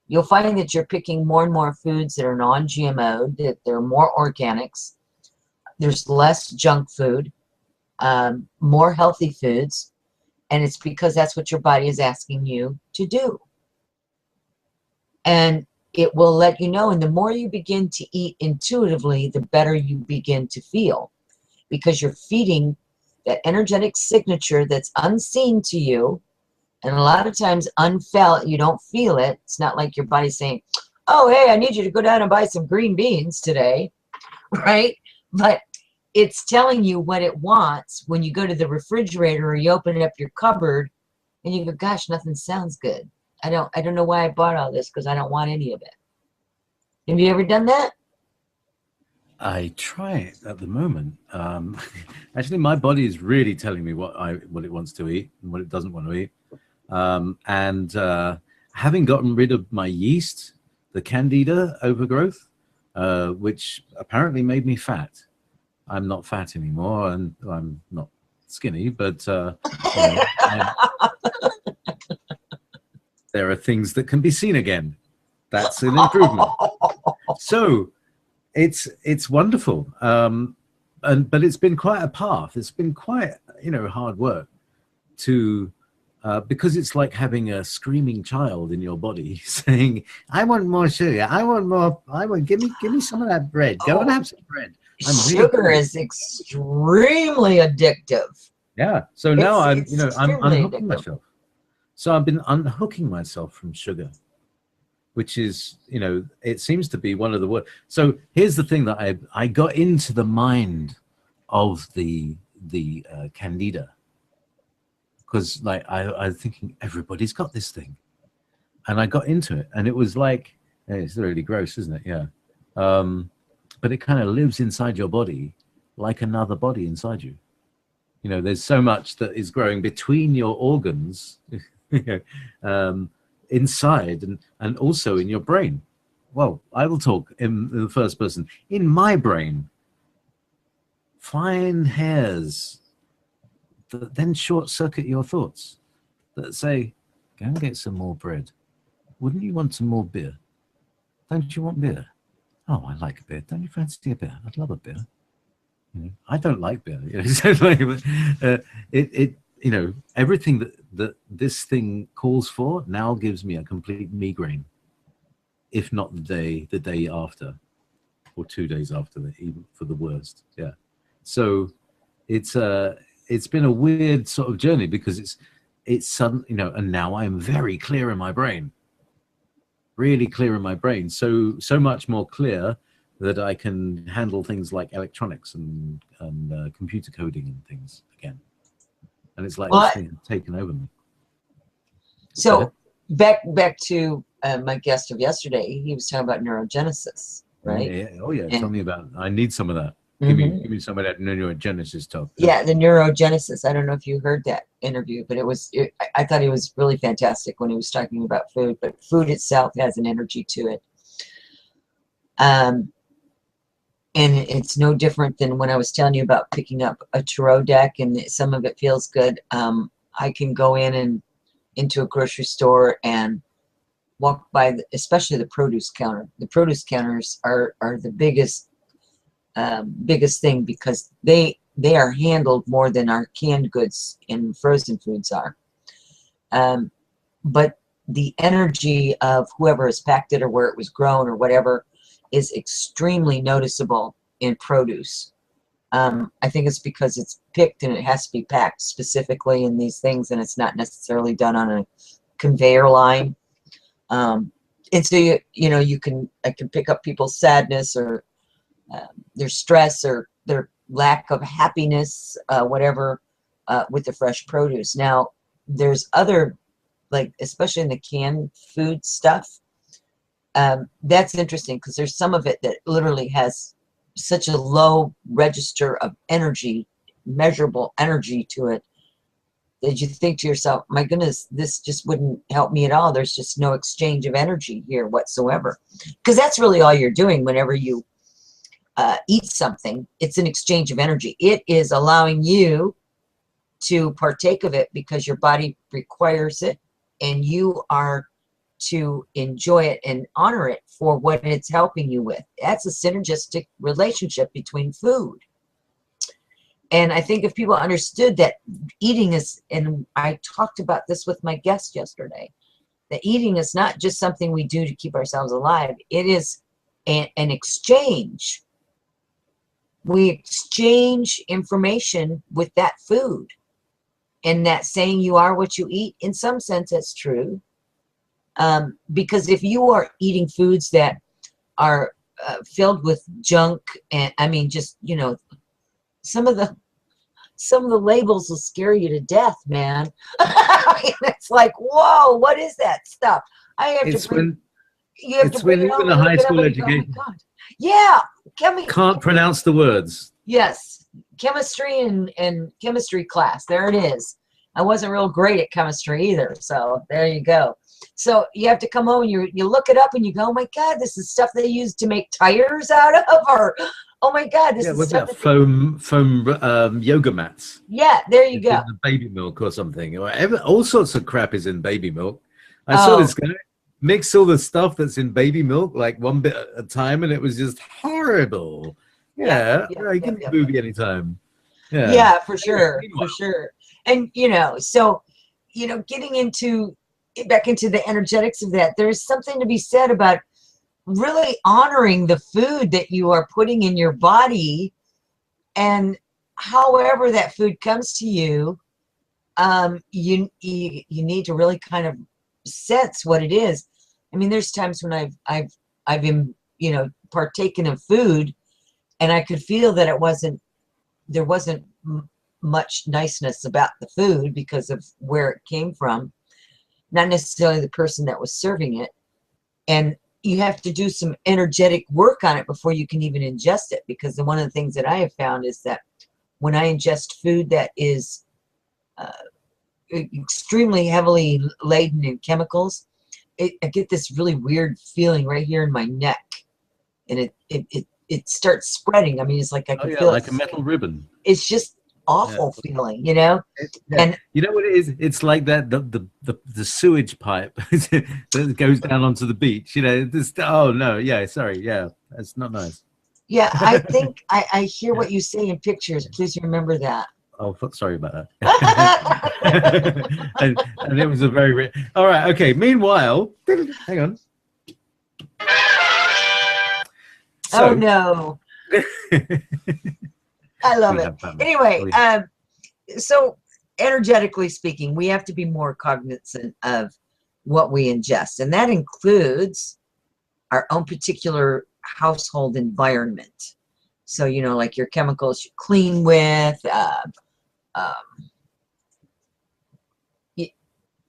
you'll find that you're picking more and more foods that are non-GMO, that they're more organics. There's less junk food, more healthy foods, and it's because that's what your body is asking you to do. And it will let you know, and the more you begin to eat intuitively, the better you begin to feel, because you're feeding that energetic signature that's unseen to you, and a lot of times unfelt. You don't feel it. It's not like your body's saying, oh, hey, I need you to go down and buy some green beans today, right? But it's telling you what it wants when you go to the refrigerator or you open up your cupboard and you go, gosh, nothing sounds good. I don't know why I bought all this, because I don't want any of it. Have you ever done that? I try it at the moment. Actually, my body is really telling me what it wants to eat and what it doesn't want to eat. Having gotten rid of my yeast, the candida overgrowth, which apparently made me fat. I'm not fat anymore, and I'm not skinny, but there are things that can be seen again. That's an improvement. So it's wonderful, but it's been quite a path. It's been quite hard work to because it's like having a screaming child in your body saying, "I want more sugar. I want more. Give me some of that bread. Go and have some bread." Sugar is extremely addictive. Yeah. So now I'm unhooking myself. So I've been unhooking myself from sugar, which is, it seems to be one of the worst. So here's the thing that I got into the mind of the candida, because like I was thinking everybody's got this thing, and I got into it, and it was like, it's really gross, isn't it? Yeah. But it kind of lives inside your body like another body inside you. There's so much that is growing between your organs, inside and also in your brain. well, I will talk in the first person. In my brain, fine hairs that then short circuit your thoughts that say, go and get some more bread. Wouldn't you want some more beer? Don't you want beer? Oh, I like a beer. Don't you fancy a beer? I'd love a beer. You know, I don't like beer. You know, so like, you know, everything that this thing calls for now gives me a complete migraine, if not the day after, or 2 days after, even for the worst. Yeah. So it's been a weird sort of journey because it's sudden, you know, and now I'm very clear in my brain, really clear in my brain. So much more clear that I can handle things like electronics and computer coding and things again. And it's like this thing has taken over me. So back to my guest of yesterday, he was talking about neurogenesis, right? Yeah. Oh yeah, tell me about it. I need some of that. Mm-hmm. Give me some of that neurogenesis talk. Yeah, the neurogenesis. I don't know if you heard that interview, but I thought he was really fantastic when he was talking about food. But food itself has an energy to it, and it's no different than when I was telling you about picking up a tarot deck, and some of it feels good. I can go into a grocery store and walk by, especially the produce counter. The produce counters are the biggest thing because they are handled more than our canned goods and frozen foods are. But the energy of whoever has packed it or where it was grown or whatever is extremely noticeable in produce. I think it's because it's picked and it has to be packed specifically in these things, and it's not necessarily done on a conveyor line. And so I can pick up people's sadness or their stress or their lack of happiness, whatever, with the fresh produce. Now, there's other, like especially in the canned food stuff, that's interesting because there's some of it that literally has such a low register of energy, measurable energy to it, that you think to yourself, my goodness, this just wouldn't help me at all. There's just no exchange of energy here whatsoever. Because that's really all you're doing whenever you eat something. It's an exchange of energy. It is allowing you to partake of it because your body requires it, and you are to enjoy it and honor it for what it's helping you with. That's a synergistic relationship between food. And I think if people understood that eating is, and I talked about this with my guest yesterday, that eating is not just something we do to keep ourselves alive. It is an exchange. We exchange information with that food. And that saying you are what you eat, in some sense, that's true. Because if you are eating foods that are filled with junk, and I mean, just, you know, some of the labels will scare you to death, man. I mean, it's like, whoa, what is that stuff? I have to bring, you have to bring it even home a high school go, education. oh my God. Yeah, Can't pronounce the words. Yes, chemistry and chemistry class. There it is. I wasn't real great at chemistry either, so there you go. So you have to come home and you look it up and you go, oh my God, this is stuff they use to make tires out of, or oh my God, this is stuff that foam yoga mats. Yeah, there you go. The baby milk or something. All sorts of crap is in baby milk. I saw this guy mix all the stuff that's in baby milk like one bit at a time, and it was just horrible. Yeah, you can be booby anytime. Yeah, for sure, for sure. And so getting back into the energetics of that, there's something to be said about really honoring the food that you are putting in your body, and however that food comes to you, you need to really kind of sense what it is. I mean, there's times when I've been partaken of food, and I could feel that there wasn't much niceness about the food because of where it came from, not necessarily the person that was serving it. And you have to do some energetic work on it before you can even ingest it, because one of the things that I have found is that when I ingest food that is extremely heavily laden in chemicals, I get this really weird feeling right here in my neck, and it starts spreading. I mean, it's like I can feel like it. a metal ribbon. It's just awful feeling, you know. And you know what it is? It's like that the sewage pipe that goes down onto the beach. You know, this. Oh no, yeah, sorry, yeah, that's not nice. yeah, I think I hear what you say in pictures. Please remember that. Oh, sorry about that. and it was a very all right. Okay. Meanwhile, hang on. So, oh no. I love it. Anyway, so energetically speaking, we have to be more cognizant of what we ingest, and that includes our own particular household environment. So, you know, like your chemicals you clean with,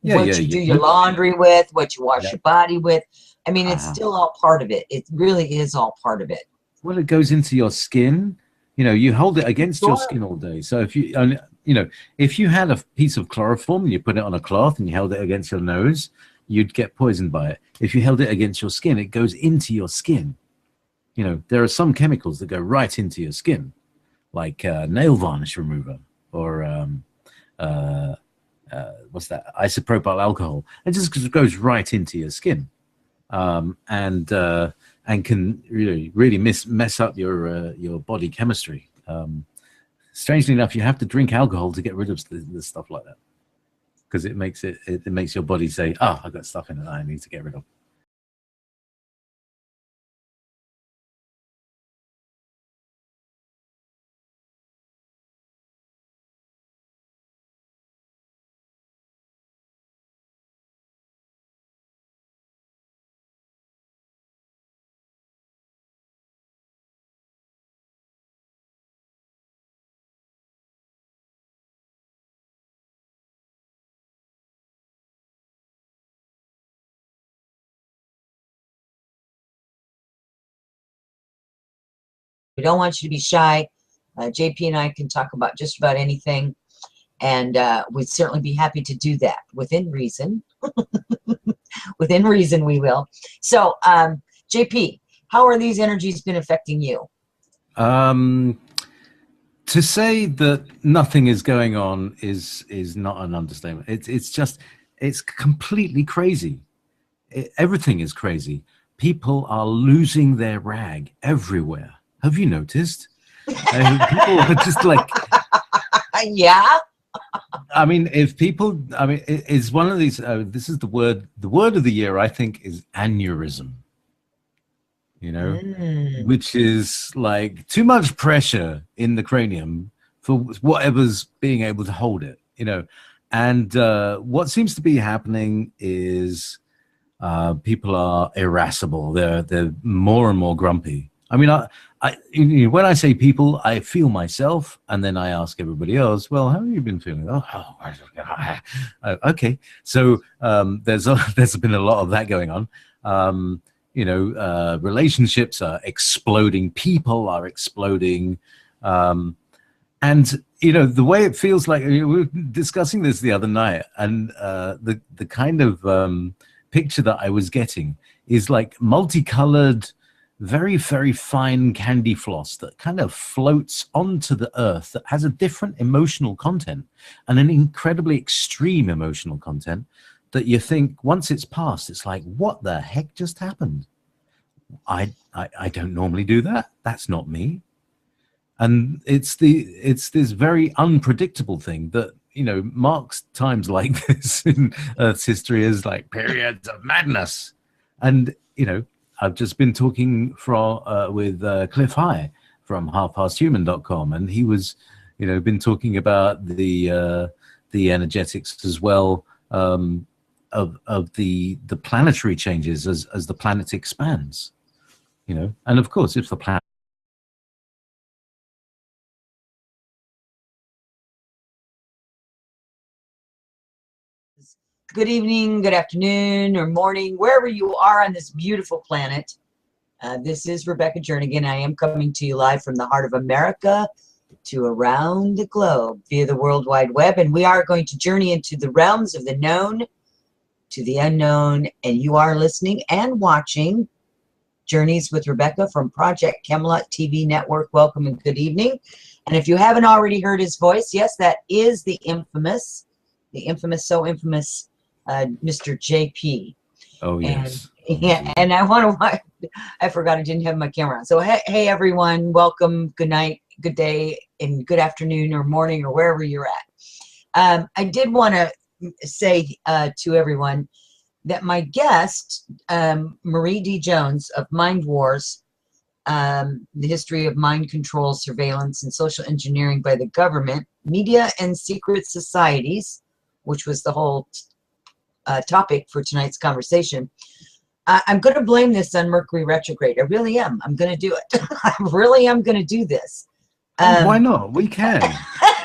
what you do your laundry with, what you wash your body with. I mean, it's still all part of it. It really is all part of it. Well, it goes into your skin. You know, you hold it against your skin all day. So if you, you know, if you had a piece of chloroform and you put it on a cloth and you held it against your nose, you'd get poisoned by it. If you held it against your skin, it goes into your skin. You know, there are some chemicals that go right into your skin, like nail varnish remover or what's that? Isopropyl alcohol. It just goes right into your skin, and can really mess up your body chemistry. Strangely enough, you have to drink alcohol to get rid of the stuff like that, because it makes your body say, "Oh, I've got stuff in it I need to get rid of." We don't want you to be shy. JP and I can talk about just about anything, and we'd certainly be happy to do that within reason. Within reason, we will. So, JP, how are these energies been affecting you? To say that nothing is going on is not an understatement. It's completely crazy. Everything is crazy. People are losing their rag everywhere. Have you noticed? People are just like, yeah. I mean, it's one of these. This is the word of the year. I think is aneurysm. You know, which is like too much pressure in the cranium for whatever's being able to hold it. You know, and what seems to be happening is people are irascible. They're more and more grumpy. I mean, when I say people, I feel myself, and then I ask everybody else, well, how have you been feeling? Okay. So there's been a lot of that going on. You know, relationships are exploding. People are exploding. And, you know, the way it feels like, we were discussing this the other night, and the kind of picture that I was getting is like multicolored, very, very fine candy floss that kind of floats onto the earth, that has a different emotional content and an incredibly extreme emotional content that you think once it's passed, it's like, what the heck just happened? I don't normally do that. That's not me. And it's this very unpredictable thing that, you know, marks times like this in Earth's history as like periods of madness. And, you know, I've just been talking with Cliff High from halfpasthuman.com, and he was, you know, been talking about the energetics as well, of the planetary changes as the planet expands, you know. And of course, if the planet Good evening, good afternoon, or morning, wherever you are on this beautiful planet. This is Rebecca Jernigan. I am coming to you live from the heart of America to around the globe via the World Wide Web, and we are going to journey into the realms of the known to the unknown, and you are listening and watching Journeys with Rebecca from Project Camelot TV Network. Welcome and good evening. And if you haven't already heard his voice, yes, that is the infamous, so infamous Mr. JayPee. Oh, yes. And I forgot I didn't have my camera on. So, hey everyone, welcome, good night, good day, and good afternoon or morning or wherever you're at. I did want to say to everyone that my guest, Marie D. Jones of Mind Wars, the history of mind control, surveillance, and social engineering by the government, media, and secret societies, which was the whole topic for tonight's conversation. I'm going to blame this on Mercury retrograde. I really am. I'm going to do it. I really am going to do this. Why not? We can.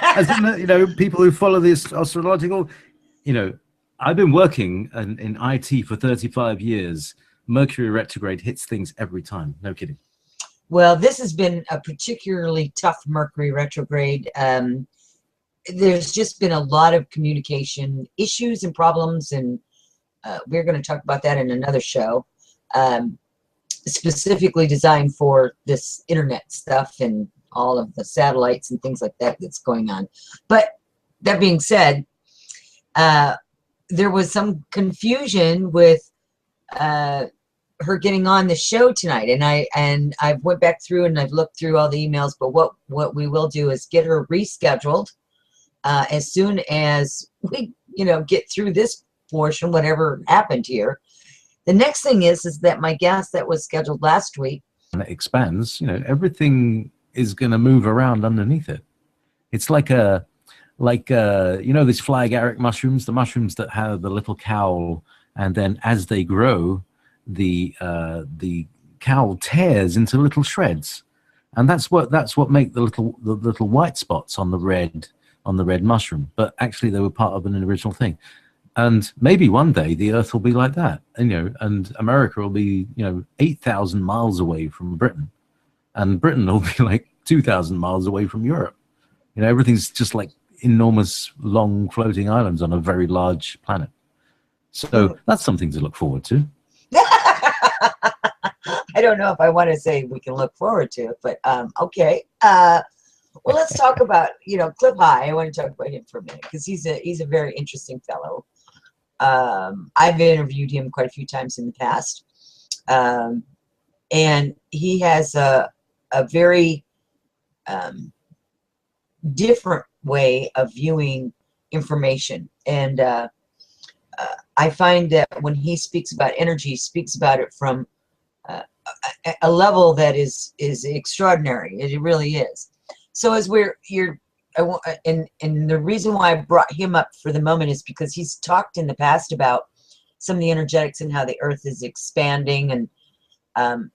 As in, people who follow this astrological, I've been working in IT for 35 years. Mercury retrograde hits things every time. No kidding. Well, this has been a particularly tough Mercury retrograde. There's just been a lot of communication issues and problems, and we're going to talk about that in another show, specifically designed for this internet stuff and all of the satellites and things like that that's going on. But that being said, there was some confusion with her getting on the show tonight, and I went back through and I've looked through all the emails. But what we will do is get her rescheduled as soon as we get through this portion, whatever happened here. The next thing is that my guest that was scheduled last week, and it expands, everything is going to move around underneath it. It's like these fly agaric mushrooms, the mushrooms that have the little cowl, and then as they grow, the cowl tears into little shreds, and that's what make the little white spots on the red mushroom. But actually, they were part of an original thing. And maybe one day the Earth will be like that, and America will be 8,000 miles away from Britain, and Britain will be like 2,000 miles away from Europe. Everything's just like enormous, long floating islands on a very large planet. So that's something to look forward to. I don't know if I want to say we can look forward to it, but okay. Well, let's talk about Cliff High. I want to talk about him for a minute because he's a very interesting fellow. I've interviewed him quite a few times in the past, and he has a very different way of viewing information. And I find that when he speaks about energy, he speaks about it from a level that is extraordinary. It really is. So as and the reason why I brought him up for the moment is because he's talked in the past about some of the energetics and how the Earth is expanding, and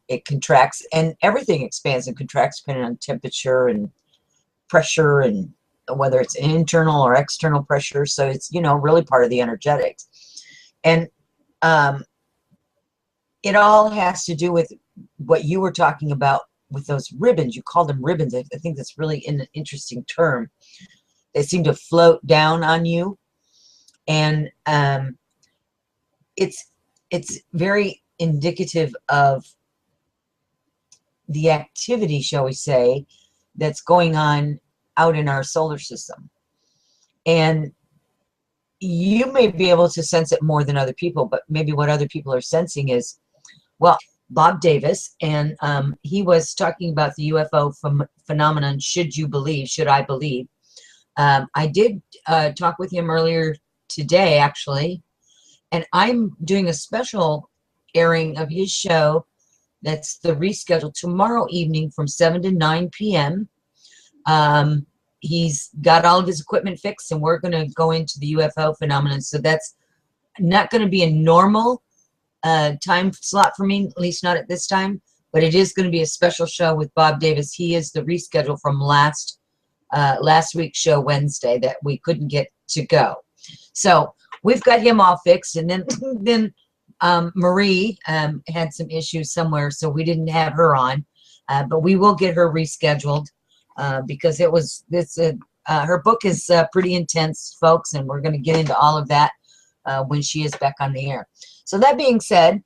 it contracts, and everything expands and contracts depending on temperature and pressure, and whether it's internal or external pressure. So it's really part of the energetics, and it all has to do with what you were talking about with those ribbons. You call them ribbons. I think that's really an interesting term. They seem to float down on you, and it's very indicative of the activity, shall we say, that's going on out in our solar system. And you may be able to sense it more than other people, but maybe what other people are sensing is, well, Bob Davis, and he was talking about the UFO phenomenon. Should I believe? I did talk with him earlier today, actually, and I'm doing a special airing of his show. That's the reschedule tomorrow evening from 7 to 9 p.m. He's got all of his equipment fixed, and we're going to go into the UFO phenomenon. So that's not going to be a normal time slot for me, at least not at this time, but it is going to be a special show with Bob Davis. He is the reschedule from last week's show, Wednesday, that we couldn't get to go. So we've got him all fixed, and then Marie had some issues somewhere, so we didn't have her on, but we will get her rescheduled because her book is pretty intense, folks, and we're going to get into all of that. when she is back on the air. So that being said,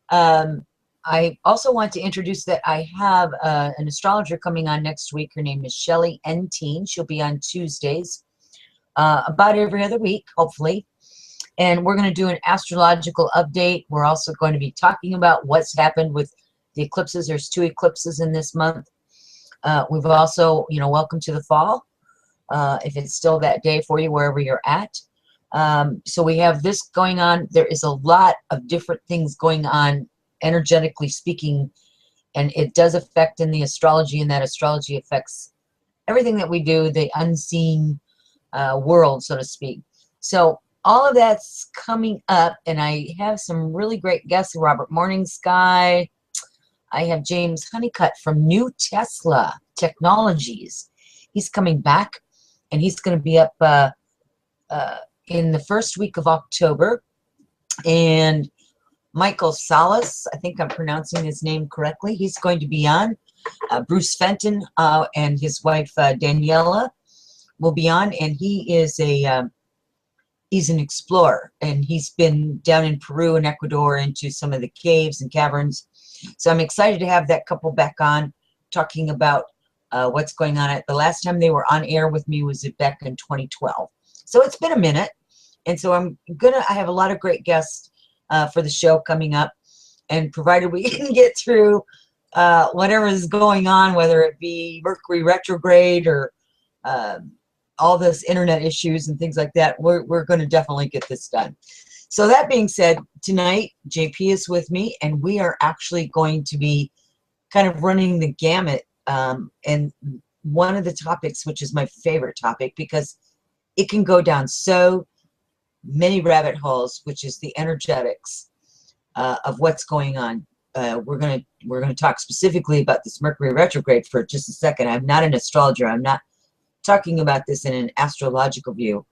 I also want to introduce that I have an astrologer coming on next week. Her name is Shelly Enteen. She'll be on Tuesdays, about every other week, hopefully. And we're going to do an astrological update. We're also going to be talking about what's happened with the eclipses. There's 2 eclipses in this month. We've also, welcome to the fall, if it's still that day for you, wherever you're at. So we have this going on. There is a lot of different things going on, energetically speaking, and it does affect in the astrology, and that astrology affects everything that we do, the unseen world, so to speak. So all of that's coming up, and I have some really great guests. Robert Morningsky. I have James Honeycutt from New Tesla Technologies. He's coming back, and he's going to be up in the first week of October. And Michael Salas, I think I'm pronouncing his name correctly, he's going to be on. Bruce Fenton and his wife Daniela will be on, and he is he's an explorer, and he's been down in Peru and Ecuador into some of the caves and caverns. So I'm excited to have that couple back on, talking about what's going on. The last time they were on air with me was back in 2012. So it's been a minute, and so I have a lot of great guests for the show coming up, and provided we can get through whatever is going on, whether it be Mercury retrograde or all this internet issues and things like that, we're going to definitely get this done. So that being said, tonight JayPee is with me, and we are actually going to be kind of running the gamut. And one of the topics, which is my favorite topic, because it can go down so many rabbit holes, which is the energetics of what's going on. We're gonna talk specifically about this Mercury retrograde for just a second. I'm not an astrologer. I'm not talking about this in an astrological view.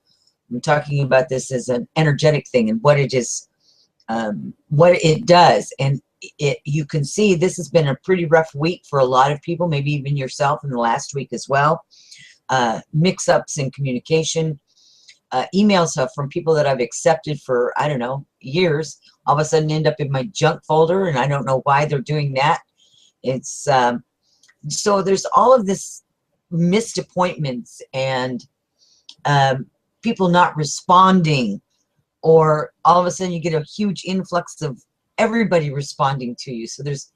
I'm talking about this as an energetic thing and what it is, what it does. And you can see this has been a pretty rough week for a lot of people, maybe even yourself in the last week as well. Mix-ups in communication, emails from people that I've accepted for, I don't know, years, all of a sudden end up in my junk folder, and I don't know why they're doing that. It's so there's all of this missed appointments and people not responding, or all of a sudden you get a huge influx of everybody responding to you. So there's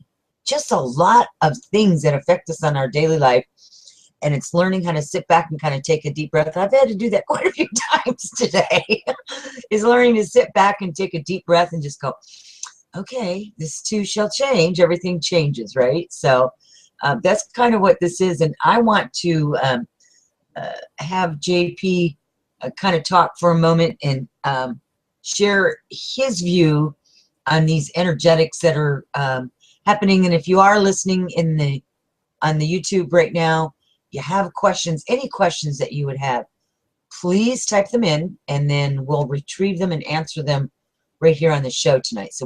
just a lot of things that affect us on our daily life, and it's learning how to sit back and kind of take a deep breath. I've had to do that quite a few times today, is learning to sit back and take a deep breath and just go, okay, this too shall change. Everything changes, right? So that's kind of what this is, and I want to have JayPee kind of talk for a moment and share his view on these energetics that are happening. And if you are listening on the YouTube right now, you have questions, any questions that you would have, please type them in, and then we'll retrieve them and answer them right here on the show tonight. So